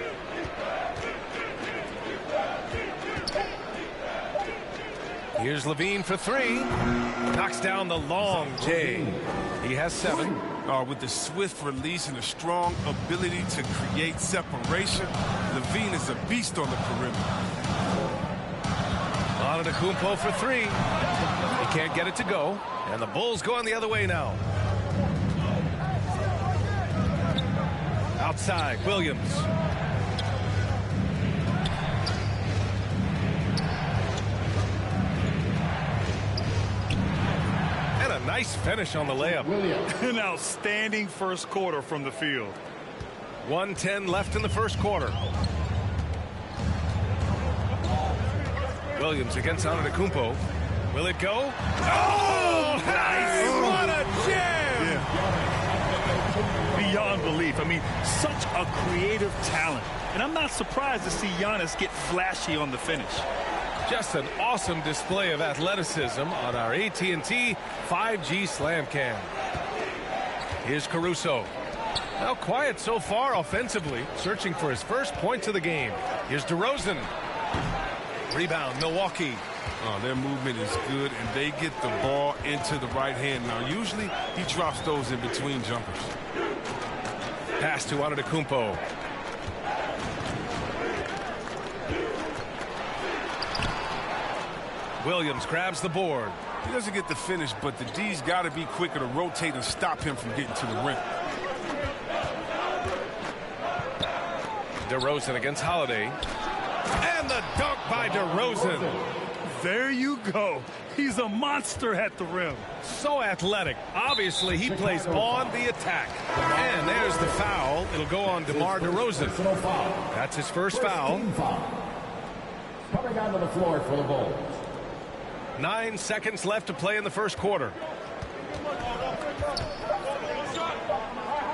Here's Levine for three. Knocks down the long J. He has 7. With the swift release and a strong ability to create separation, Levine is a beast on the perimeter. Antetokounmpo for 3. He can't get it to go. And the Bulls going the other way now. Outside, Williams. And a nice finish on the layup. An outstanding first quarter from the field. 1:10 left in the first quarter. Williams against Antetokounmpo. Will it go? Oh, nice! What a jam! Yeah. Beyond belief. I mean, such a creative talent. And I'm not surprised to see Giannis get flashy on the finish. Just an awesome display of athleticism on our AT&T 5G Slam Cam. Here's Caruso. Now quiet so far offensively, searching for his first points of the game. Here's DeRozan. Rebound, Milwaukee. Their movement is good, and they get the ball into the right hand. Now, usually he drops those in between jumpers. Pass to Antetokounmpo. Williams grabs the board. He doesn't get the finish, but the D's got to be quicker to rotate and stop him from getting to the rim. DeRozan against Holiday. And the dunk by DeRozan. There you go. He's a monster at the rim. So athletic. Obviously, he plays on the attack. And there's the foul. It'll go on DeMar DeRozan. That's his first foul. Coming onto the floor for the Bulls. 9 seconds left to play in the first quarter.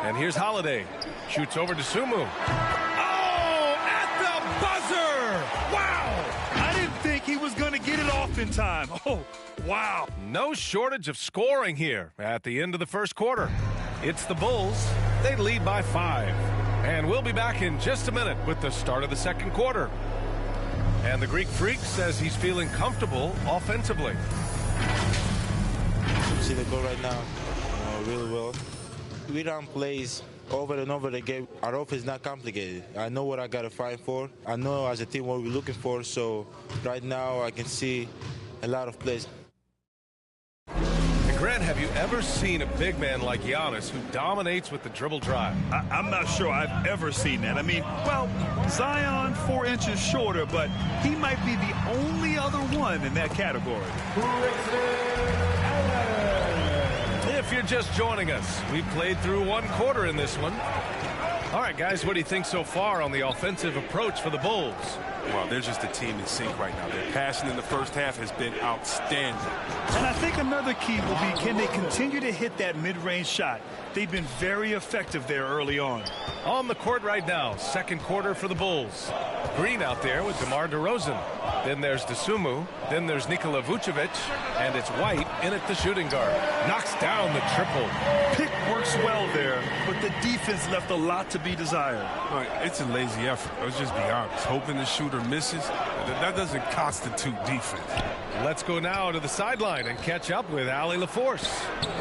And here's Holiday. Shoots over to Sumu. Oh, at the buzzer! Wow! I didn't think he was going to get it off in time. Oh, wow. No shortage of scoring here at the end of the first quarter. It's the Bulls. They lead by 5. And we'll be back in just a minute with the start of the second quarter. And the Greek Freak says he's feeling comfortable offensively. See the goal right now, really well. We run plays over and over again. Our offense is not complicated. I know what I got to fight for. I know as a team what we're looking for. So right now I can see a lot of plays. Grant, have you ever seen a big man like Giannis who dominates with the dribble drive? I'm not sure I've ever seen that. I mean, well, Zion 4 inches shorter, but he might be the only other one in that category. If you're just joining us, we've played through 1 quarter in this one. All right, guys, what do you think so far on the offensive approach for the Bulls? Well, they're just a team in sync right now. Their passing in the first half has been outstanding. And I think another key will be, can they continue to hit that mid-range shot? They've been very effective there early on. On the court right now, second quarter for the Bulls. Green out there with DeMar DeRozan. Then there's DeSumo. Then there's Nikola Vucevic. And it's White in at the shooting guard. Knocks down the triple. Pick works well there, but the defense left a lot to be desired. Right, it's a lazy effort. Let's just be honest. Hoping the shooter misses, that doesn't constitute defense. Let's go now to the sideline and catch up with Allie LaForce.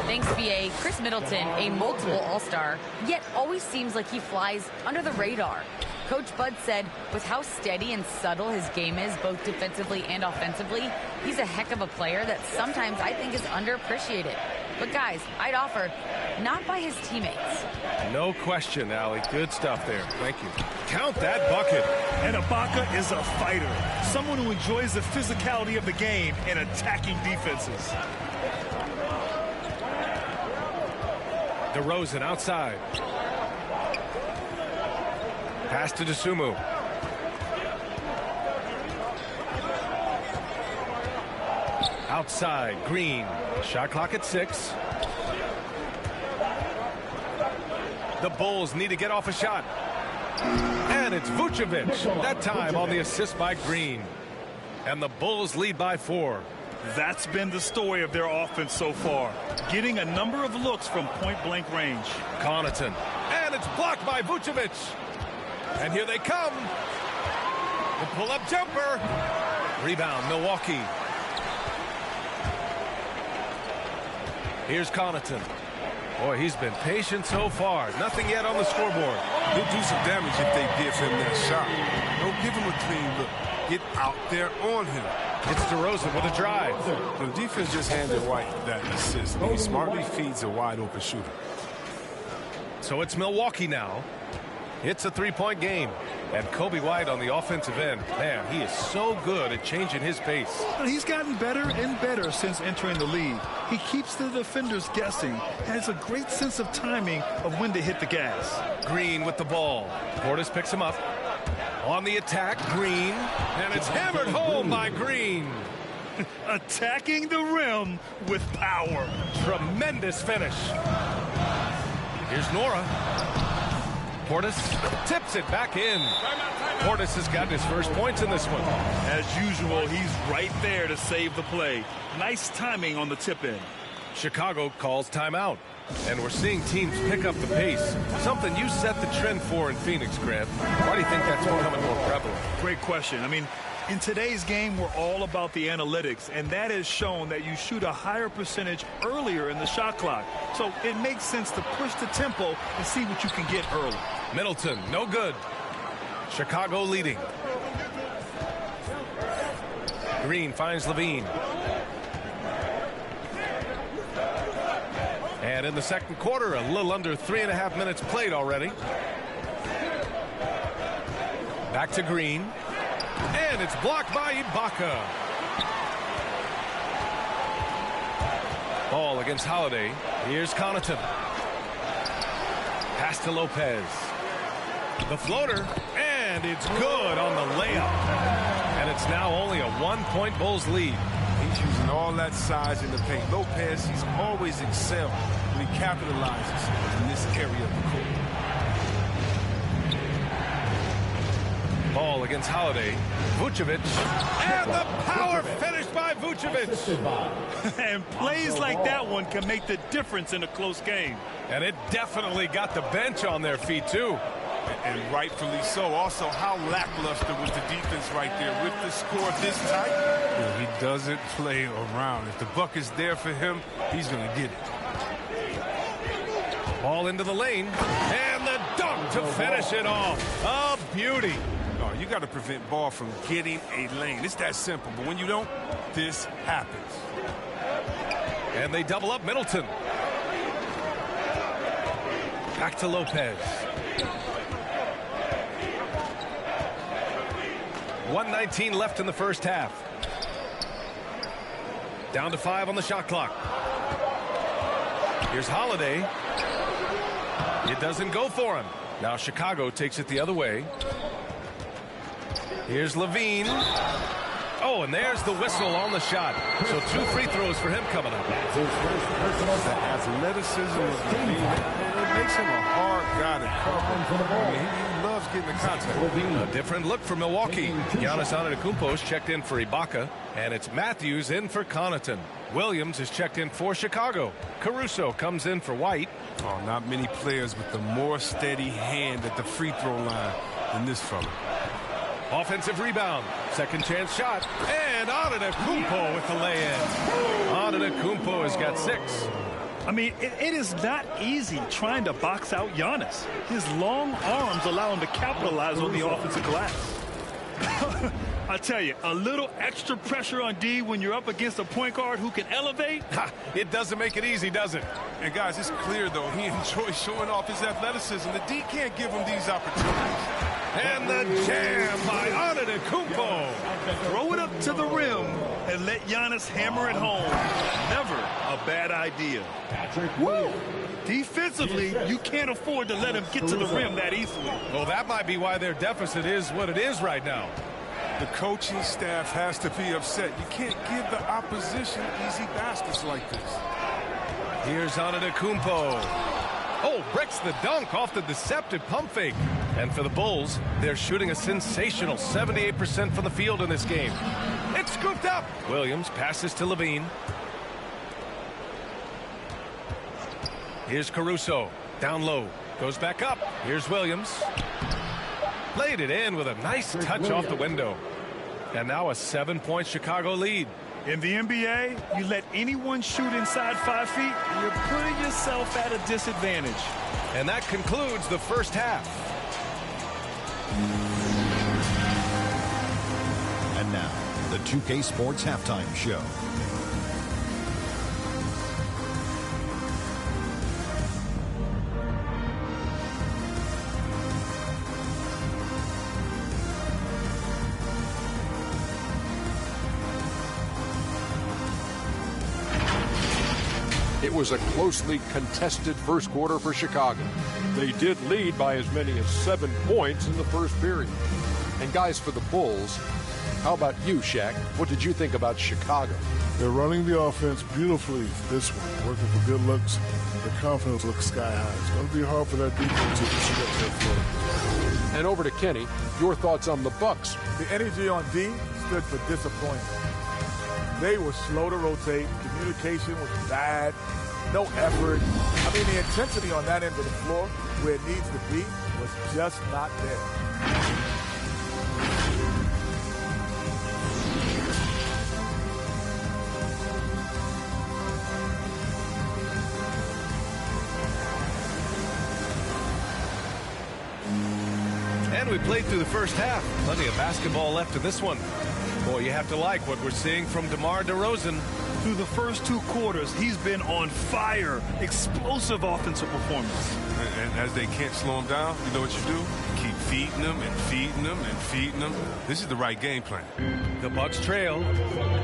Thanks, BA. Chris Middleton, a multiple All-Star, yet always seems like he flies under the radar. Coach Bud said with how steady and subtle his game is, both defensively and offensively, he's a heck of a player that sometimes I think is underappreciated. But guys, I'd offer, not by his teammates. No question, Allie. Good stuff there. Thank you. Count that bucket. And Ibaka is a fighter, someone who enjoys the physicality of the game and attacking defenses. DeRozan outside. Pass to DeSumo. Outside, Green. Shot clock at 6. The Bulls need to get off a shot. And it's Vucevic. That time on the assist by Green. And the Bulls lead by 4. That's been the story of their offense so far. Getting a number of looks from point-blank range. Connaughton. And it's blocked by Vucevic. And here they come. The pull-up jumper. Rebound, Milwaukee. Here's Connaughton. Boy, he's been patient so far. Nothing yet on the scoreboard. He'll do some damage if they give him that shot. Don't give him a clean look. Get out there on him. It's DeRozan with a drive. The defense just handed White that assist. He smartly feeds a wide-open shooter. So it's Milwaukee now. It's a three-point game. And Kobe White on the offensive end. Man, he is so good at changing his pace. He's gotten better and better since entering the league. He keeps the defenders guessing, has a great sense of timing of when to hit the gas. Green with the ball. Portis picks him up. On the attack, Green. And it's hammered home by Green. Attacking the rim with power. Tremendous finish. Here's Nora. Portis tips it back in. Portis has gotten his first points in this one. As usual, he's right there to save the play. Nice timing on the tip in. Chicago calls timeout. And we're seeing teams pick up the pace. Something you set the trend for in Phoenix, Grant. Why do you think that's becoming more prevalent? Great question. I mean, in today's game, we're all about the analytics, and that has shown that you shoot a higher percentage earlier in the shot clock. So it makes sense to push the tempo and see what you can get early. Middleton, no good. Chicago leading. Green finds Levine. And in the second quarter, a little under 3.5 minutes played already. Back to Green. And it's blocked by Ibaka. Ball against Holiday. Here's Connaughton. Pass to Lopez. The floater. And it's good on the layup. And it's now only a 1-point Bulls lead. He's using all that size in the paint. Lopez, he's always excelled when he capitalizes in this area of the court. Ball against Holiday. Vucevic. And the power finish by Vucevic. And plays like that one can make the difference in a close game. And it definitely got the bench on their feet, too. And rightfully so. Also, how lackluster was the defense right there with the score this tight? Yeah, he doesn't play around. If the bucket's there for him, he's going to get it. Ball into the lane. And the dunk to finish it off. A beauty. No, you got to prevent ball from getting a lane. It's that simple. But when you don't, this happens. And they double up Middleton. Back to Lopez. 1:19 left in the first half. Down to 5 on the shot clock. Here's Holiday. It doesn't go for him. Now Chicago takes it the other way. Here's Levine. Oh, and there's the whistle on the shot. So 2 free throws for him coming up. The athleticism of Levine, it makes him a hard guy to cover. I mean, he loves getting the contact. A different look for Milwaukee. Giannis Antetokounmpo is checked in for Ibaka, and it's Matthews in for Connaughton. Williams is checked in for Chicago. Caruso comes in for White. Oh, not many players with the more steady hand at the free throw line than this fella. Offensive rebound. Second chance shot. And Antetokounmpo with the lay-in. Antetokounmpo has got 6. I mean, it is not easy trying to box out Giannis. His long arms allow him to capitalize on the offensive glass. I tell you, a little extra pressure on D when you're up against a point guard who can elevate. It doesn't make it easy, does it? And guys, it's clear, though, he enjoys showing off his athleticism. The D can't give him these opportunities. And the jam by Antetokounmpo. Throw it up to the rim and let Giannis hammer it home. Never a bad idea. Woo! Defensively, you can't afford to let him get to the rim that easily. Well, that might be why their deficit is what it is right now. The coaching staff has to be upset. You can't give the opposition easy baskets like this. Here's Antetokounmpo. Oh, breaks the dunk off the deceptive pump fake. And for the Bulls, they're shooting a sensational 78% from the field in this game. It's scooped up. Williams passes to Levine. Here's Caruso. Down low. Goes back up. Here's Williams. Played it in with a nice touch off the window. And now a 7-point Chicago lead. In the NBA, you let anyone shoot inside 5 feet, you're putting yourself at a disadvantage. And that concludes the first half. And now, the 2K Sports Halftime Show. It was a closely contested first quarter for Chicago. They did lead by as many as 7 points in the first period. And guys, for the Bulls, how about you, Shaq? What did you think about Chicago? They're running the offense beautifully this one, working for good looks. Their confidence looks sky high. It's going to be hard for that defense to disrupt their flow. And over to Kenny, your thoughts on the Bucks. The energy on D stood for disappointment. They were slow to rotate. Communication was bad. No effort. I mean, the intensity on that end of the floor, where it needs to be, was just not there. And we played through the first half. Plenty of basketball left in this one. Boy, you have to like what we're seeing from DeMar DeRozan. Through the first 2 quarters, he's been on fire. Explosive offensive performance. And as they can't slow him down, you know what you do? Keep feeding them and feeding them and feeding them. This is the right game plan. The Bucks trail.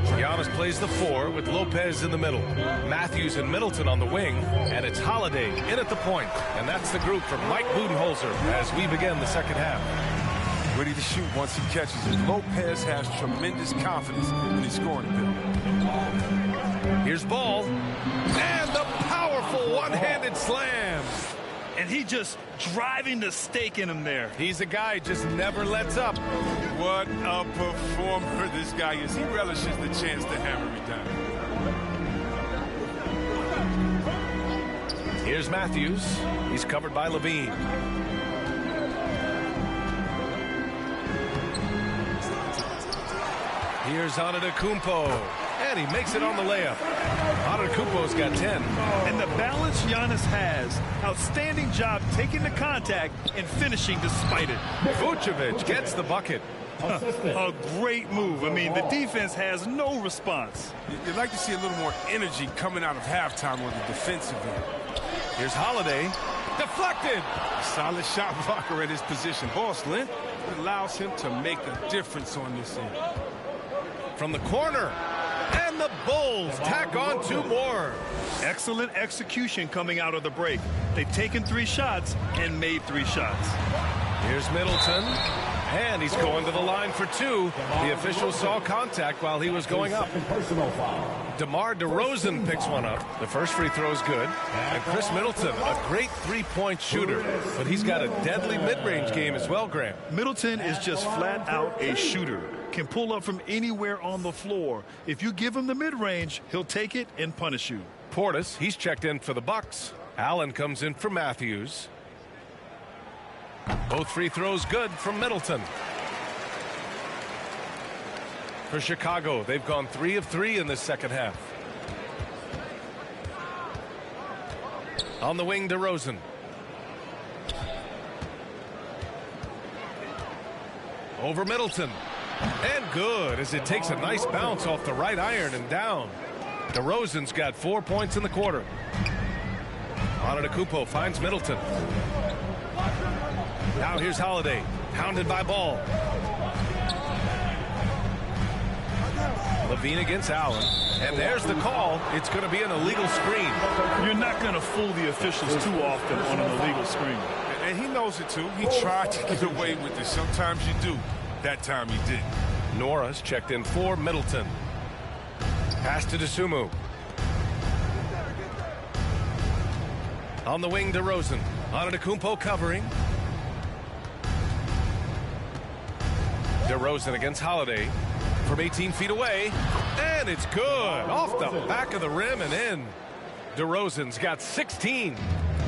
Giannis plays the 4 with Lopez in the middle. Matthews and Middleton on the wing. And it's Holiday in at the point. And that's the group from Mike Budenholzer as we begin the second half. Ready to shoot once he catches it. Lopez has tremendous confidence in his scoring ability. Here's Ball. And the powerful one-handed slam. And he just driving the stake in him there. He's a guy just never lets up. What a performer this guy is. He relishes the chance to hammer it down. Here's Matthews. He's covered by Levine. Here's Antetokounmpo. And he makes it on the layup. Antetokounmpo's got 10. And the balance Giannis has. Outstanding job taking the contact and finishing despite it. Vucevic gets the bucket. A great move. I mean, the defense has no response. You'd like to see a little more energy coming out of halftime on the defensive end. Here's Holiday. Deflected. A solid shot blocker at his position. Ball's length allows him to make a difference on this end. From the corner. And the Bulls tack on 2 more. Excellent execution coming out of the break. They've taken 3 shots and made 3 shots. Here's Middleton. And he's going to the line for two. The official saw contact while he was going up. DeMar DeRozan picks one up. The first free throw is good. And Chris Middleton, a great three-point shooter. But he's got a deadly mid-range game as well, Graham. Middleton is just flat out a shooter. Can pull up from anywhere on the floor. If you give him the mid-range, he'll take it and punish you. Portis, he's checked in for the Bucks. Allen comes in for Matthews. Both free throws good from Middleton. For Chicago, they've gone 3 of 3 in this second half. On the wing, DeRozan. Over Middleton. And good, as it takes a nice bounce off the right iron and down. DeRozan's got 4 points in the quarter. Antetokounmpo finds Middleton. Now here's Holiday, hounded by Ball. Levine against Allen. And there's the call. It's going to be an illegal screen. You're not going to fool the officials too often on an illegal screen. And he knows it too. He tried to get away with it. Sometimes you do. That time he didn't. Nora's checked in for Middleton. Pass to Dosunmu. On the wing, DeRozan. Antetokounmpo covering. DeRozan against Holiday from 18 feet away. And it's good. Off the back of the rim and in. DeRozan's got 16.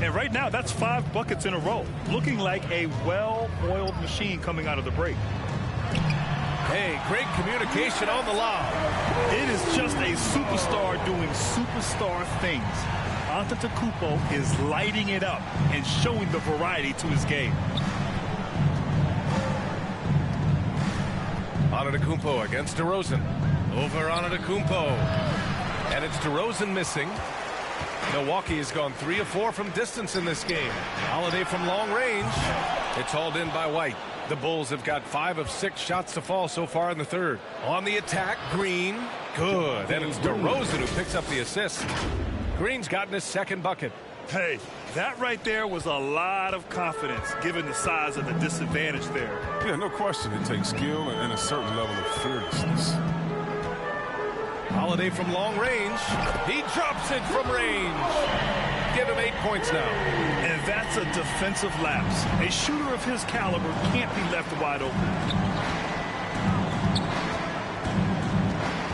And right now, that's 5 buckets in a row. Looking like a well-oiled machine coming out of the break. Hey, great communication on the lob. It is just a superstar doing superstar things. Antetokounmpo is lighting it up and showing the variety to his game. Antetokounmpo against DeRozan. Over Antetokounmpo. And it's DeRozan missing. Milwaukee has gone 3 of 4 from distance in this game. Holiday from long range. It's hauled in by White. The Bulls have got 5 of 6 shots to fall so far in the third. On the attack, Green. Good. And it's DeRozan who picks up the assist. Green's gotten his second bucket. Hey, that right there was a lot of confidence given the size of the disadvantage there. Yeah, no question. It takes skill and a certain level of fearlessness. Holiday from long range. He drops it from range. Give him 8 points now. And that's a defensive lapse. A shooter of his caliber can't be left wide open.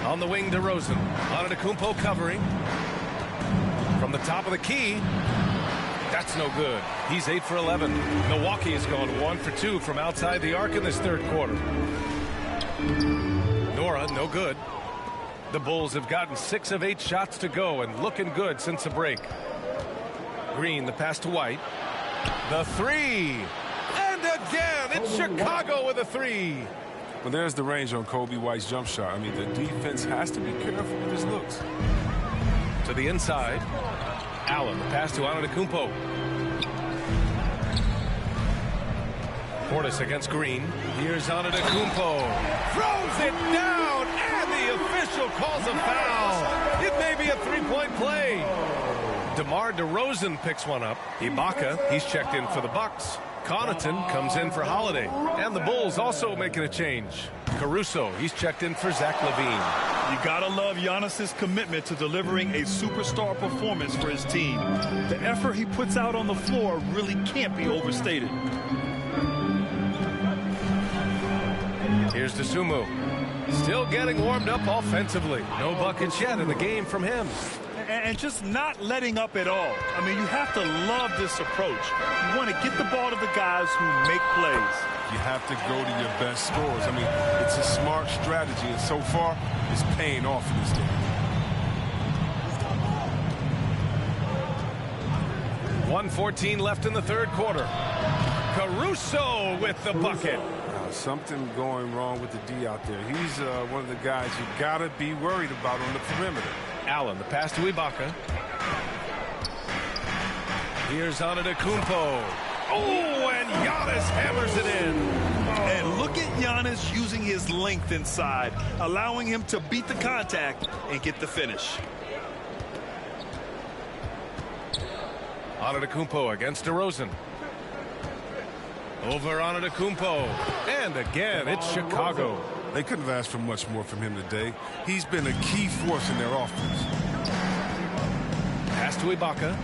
On the wing, DeRozan. Antetokounmpo covering. From the top of the key. That's no good. He's 8 for 11. Milwaukee has gone 1 for 2 from outside the arc in this third quarter. Nora, no good. The Bulls have gotten 6 of 8 shots to go and looking good since the break. Green, the pass to White. The three. And again, it's Chicago with a three. Well, there's the range on Kobe White's jump shot. I mean, the defense has to be careful with his looks. To the inside. Allen, the pass to Antetokounmpo. Portis against Green. Here's Antetokounmpo. Throws it down, and the official calls a foul. It may be a three-point play. DeMar DeRozan picks one up. Ibaka, he's checked in for the Bucks. Connaughton comes in for Holiday. And the Bulls also making a change. Caruso, he's checked in for Zach LaVine. You gotta love Giannis's commitment to delivering a superstar performance for his team. The effort he puts out on the floor really can't be overstated. Here's Dosunmu. Still getting warmed up offensively. No buckets yet in the game from him. And just not letting up at all. I mean, you have to love this approach. You want to get the ball to the guys who make plays. You have to go to your best scorers. I mean, it's a smart strategy, and so far, it's paying off in this game. 1:14 left in the third quarter. Caruso with the bucket. Something going wrong with the D out there. He's one of the guys you got to be worried about on the perimeter. Allen, the pass to Ibaka. Here's Antetokounmpo. Oh, and Giannis hammers it in. And look at Giannis using his length inside, allowing him to beat the contact and get the finish. Antetokounmpo against DeRozan. Over Antetokounmpo. And again, it's Chicago. They couldn't have asked for much more from him today. He's been a key force in their offense. Pass to Ibaka.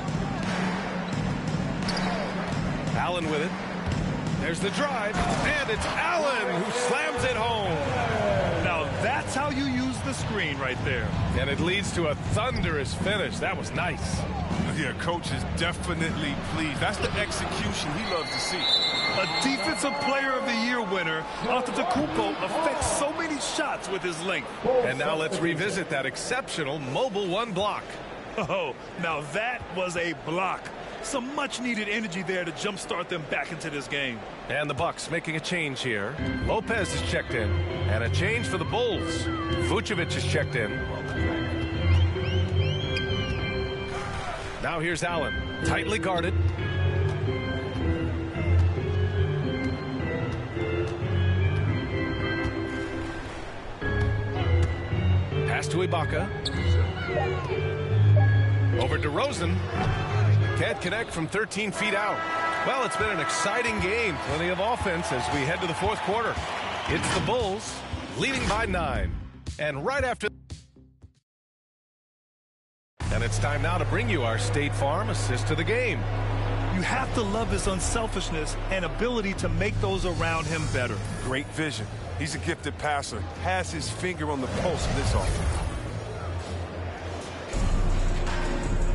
Allen with it. There's the drive, and it's Allen who slams it home. Now that's how you use the screen right there. And it leads to a thunderous finish. That was nice. Yeah, coach is definitely pleased. That's the execution he loves to see. A Defensive Player of the Year winner, Antetokounmpo affects so many shots with his length. And now let's revisit that exceptional mobile one block. Oh, now that was a block. Some much-needed energy there to jumpstart them back into this game. And the Bucks making a change here. Lopez is checked in. And a change for the Bulls. Vucevic is checked in. Now here's Allen. Tightly guarded. Pass to Ibaka. Over DeRozan. Can't connect from 13 feet out. Well, it's been an exciting game. Plenty of offense as we head to the fourth quarter. It's the Bulls leading by 9. And right after... And it's time now to bring you our State Farm assist to the game. You have to love his unselfishness and ability to make those around him better. Great vision. He's a gifted passer. Has his finger on the pulse of this offense.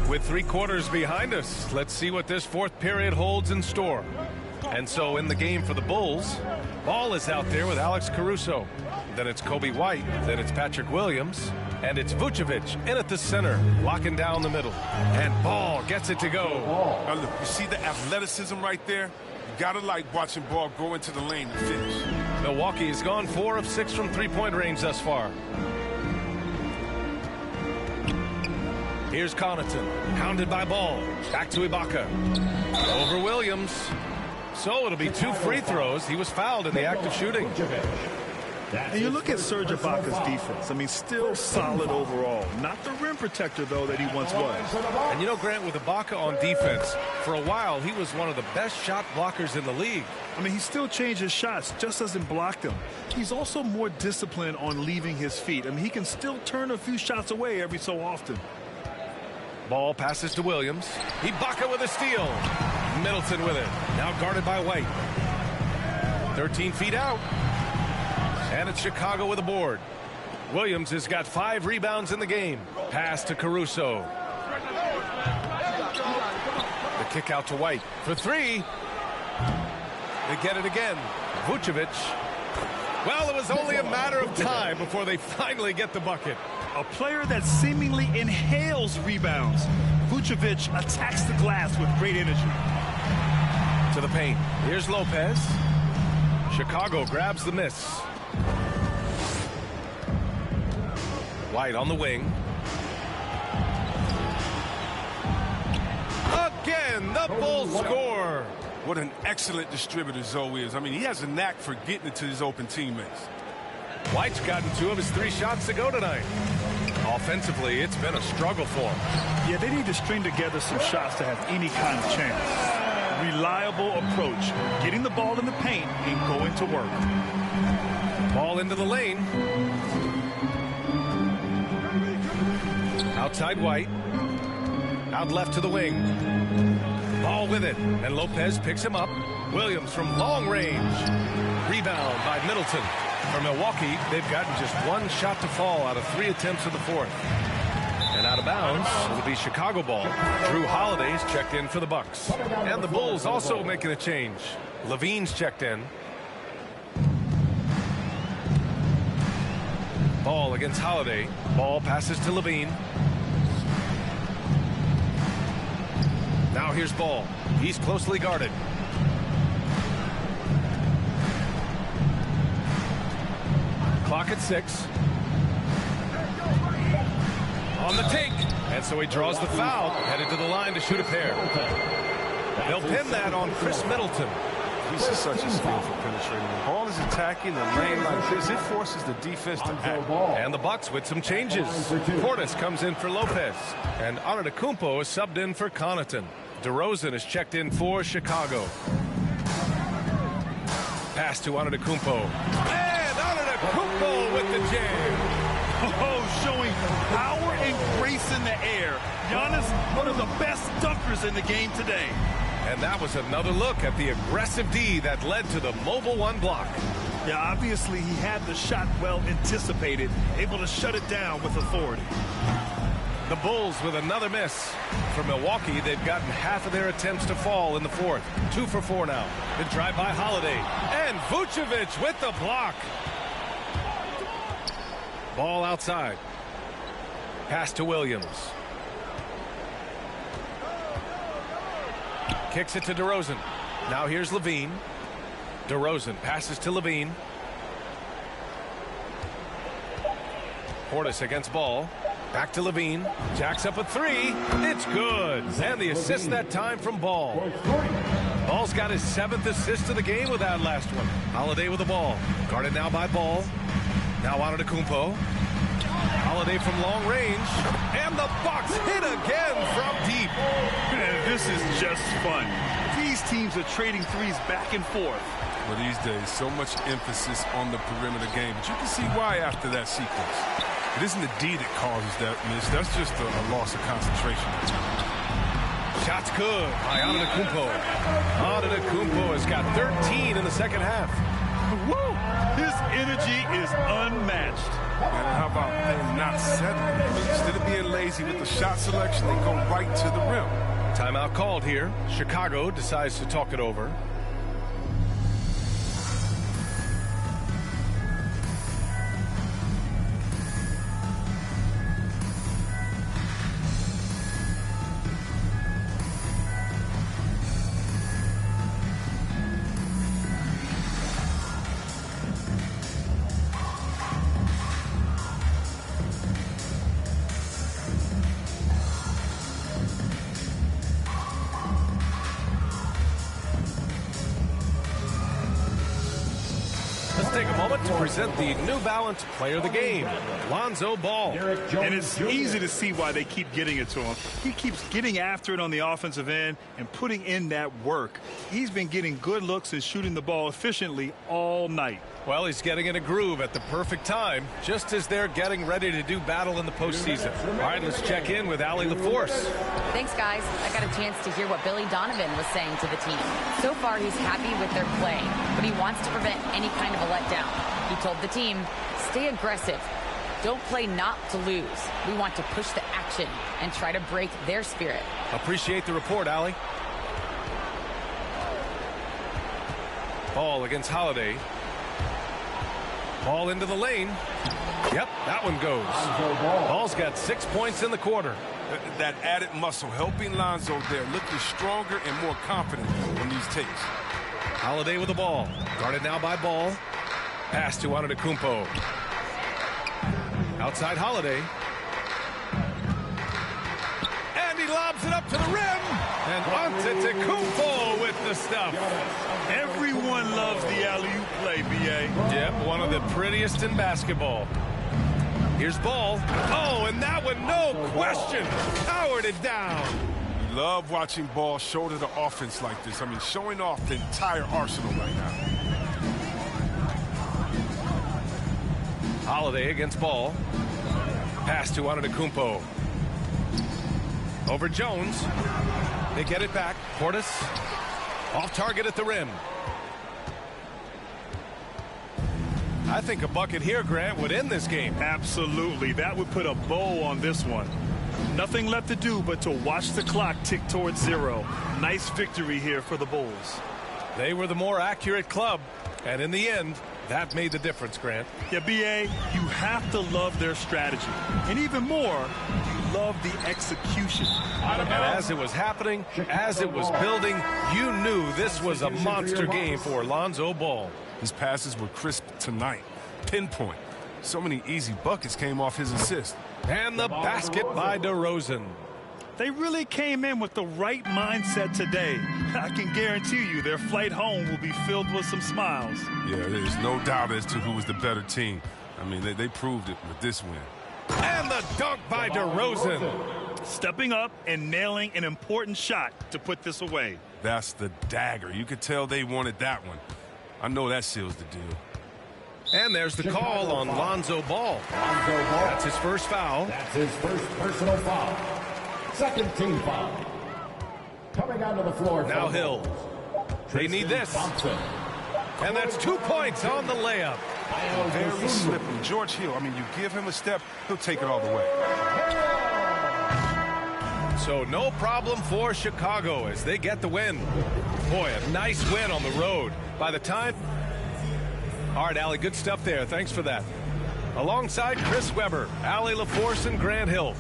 With 3 quarters behind us, let's see what this fourth period holds in store. And so in the game for the Bulls, Ball is out there with Alex Caruso. Then it's Kobe White. Then it's Patrick Williams. And it's Vucevic in at the center, locking down the middle. And Ball gets it to go. Now look, you see the athleticism right there? You gotta like watching Ball go into the lane and finish. Milwaukee has gone 4 of 6 from three-point range thus far. Here's Connaughton, hounded by Ball. Back to Ibaka. Over Williams. So it'll be 2 free throws. He was fouled in the act of shooting. And you look at Serge Ibaka's defense. I mean, still solid overall. Not the rim protector, though, that he once was. And you know, Grant, with Ibaka on defense, for a while, he was one of the best shot blockers in the league. I mean, he still changes shots, just doesn't block them. He's also more disciplined on leaving his feet. I mean, he can still turn a few shots away every so often. Ball passes to Williams. Ibaka with a steal. Middleton with it. Now guarded by White. 13 feet out. And it's Chicago with a board. Williams has got 5 rebounds in the game. Pass to Caruso. The kick out to White for 3. They get it again. Vucevic. Well, it was only a matter of time before they finally get the bucket. A player that seemingly inhales rebounds. Vucevic attacks the glass with great energy. To the paint. Here's Lopez. Chicago grabs the miss. White on the wing. Again, the Bulls score. What an excellent distributor Zoe is. I mean, he has a knack for getting it to his open teammates. White's gotten 2 of his 3 shots to go tonight. Offensively, it's been a struggle for him. Yeah, they need to string together some shots to have any kind of chance. Reliable approach. Getting the ball in the paint and going to work. Ball into the lane. Outside White. Out left to the wing. Ball with it. And Lopez picks him up. Williams from long range. Rebound by Middleton. For Milwaukee, they've gotten just 1 shot to fall out of 3 attempts in the fourth. And out of bounds, it'll be Chicago ball. Drew Holiday's checked in for the Bucks. And the Bulls also making a change. Levine's checked in. Ball against Holiday. Ball passes to Levine. Now here's Ball. He's closely guarded. Clock at 6. On the take. And so he draws the foul. Headed to the line to shoot a pair. They'll pin that on Chris Middleton. He's just such a skillful penetrator. The ball is attacking the lane like this. It forces the defense to act. And the Bucks with some changes. Portis comes in for Lopez. And Antetokounmpo is subbed in for Connaughton. DeRozan is checked in for Chicago. Pass to Antetokounmpo. And Antetokounmpo with the jam. Oh, showing power and grace in the air. Giannis, one of the best dunkers in the game today. And that was another look at the aggressive D that led to the mobile one block. Yeah, obviously he had the shot well anticipated, able to shut it down with authority. The Bulls with another miss. For Milwaukee, they've gotten half of their attempts to fall in the fourth. 2 for 4 now. The drive by Holiday. And Vucevic with the block. Ball outside. Pass to Williams. Kicks it to DeRozan. Now here's Levine. DeRozan passes to Levine. Portis against Ball. Back to Levine. Jacks up a 3. It's good. And the assist that time from Ball. Ball's got his 7th assist of the game with that last one. Holiday with the ball. Guarded now by Ball. Now Antetokounmpo. Holiday from long range. And the Bucks hit again from deep. And this is just fun. These teams are trading threes back and forth. Well, these days, so much emphasis on the perimeter game. But you can see why after that sequence. It isn't the D that causes that miss. That's just a loss of concentration. Shot's good by Antetokounmpo. Antetokounmpo has got 13 in the second half. Woo! His energy is unmatched. And how about them not settling? I mean, instead of being lazy with the shot selection, they go right to the rim. Timeout called here. Chicago decides to talk it over. Take a moment to present the New Balance Player of the Game, Lonzo Ball. And it's easy to see why they keep getting it to him. He keeps getting after it on the offensive end and putting in that work. He's been getting good looks and shooting the ball efficiently all night. Well, he's getting in a groove at the perfect time, just as they're getting ready to do battle in the postseason. All right, let's check in with Allie LaForce. Thanks, guys. I got a chance to hear what Billy Donovan was saying to the team. So far, he's happy with their play, but he wants to prevent any kind of a letdown. He told the team, stay aggressive. Don't play not to lose. We want to push the action and try to break their spirit. Appreciate the report, Allie. Ball against Holiday. Ball into the lane. Yep, that one goes. Ball's got 6 points in the quarter. That added muscle helping Lonzo there, looking stronger and more confident on these tapes. Holiday with the ball. Guarded now by Ball. Pass to Antetokounmpo. Outside Holiday. And he lobs it up to the rim. And Antetokounmpo with the stuff. Everyone loves the alley-oop play, B.A. Yep, one of the prettiest in basketball. Here's Ball. Oh, and that one, no question, powered it down. We love watching Ball shoulder the offense like this. I mean, showing off the entire arsenal right now. Holiday against Ball. Pass to Antetokounmpo. Over Jones. They get it back. Portis off target at the rim. I think a bucket here, Grant, would end this game. Absolutely. That would put a bow on this one. Nothing left to do but to watch the clock tick towards 0. Nice victory here for the Bulls. They were the more accurate club, and in the end, that made the difference, Grant. Yeah, B.A., you have to love their strategy. And even more, you love the execution. And as it was happening, as it was building, you knew this was a monster game for Lonzo Ball. His passes were crisp tonight. Pinpoint. So many easy buckets came off his assist. And the basket by DeRozan. They really came in with the right mindset today. I can guarantee you their flight home will be filled with some smiles. Yeah, there's no doubt as to who was the better team. I mean, they proved it with this win. And the dunk by DeRozan. Stepping up and nailing an important shot to put this away. That's the dagger. You could tell they wanted that one. I know that seals the deal. And there's the call on Lonzo Ball. Lonzo Ball. That's his first foul. That's his first personal foul. Second team foul. Coming onto the floor. Now Hill. They need this. Thompson. And that's 2 points on the layup. Very slippery. George Hill, I mean, you give him a step, he'll take it all the way. So no problem for Chicago as they get the win. Boy, a nice win on the road. By the time... All right, Allie, good stuff there. Thanks for that. Alongside Chris Webber, Allie LaForce, and Grant Hill.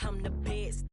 I'm the best.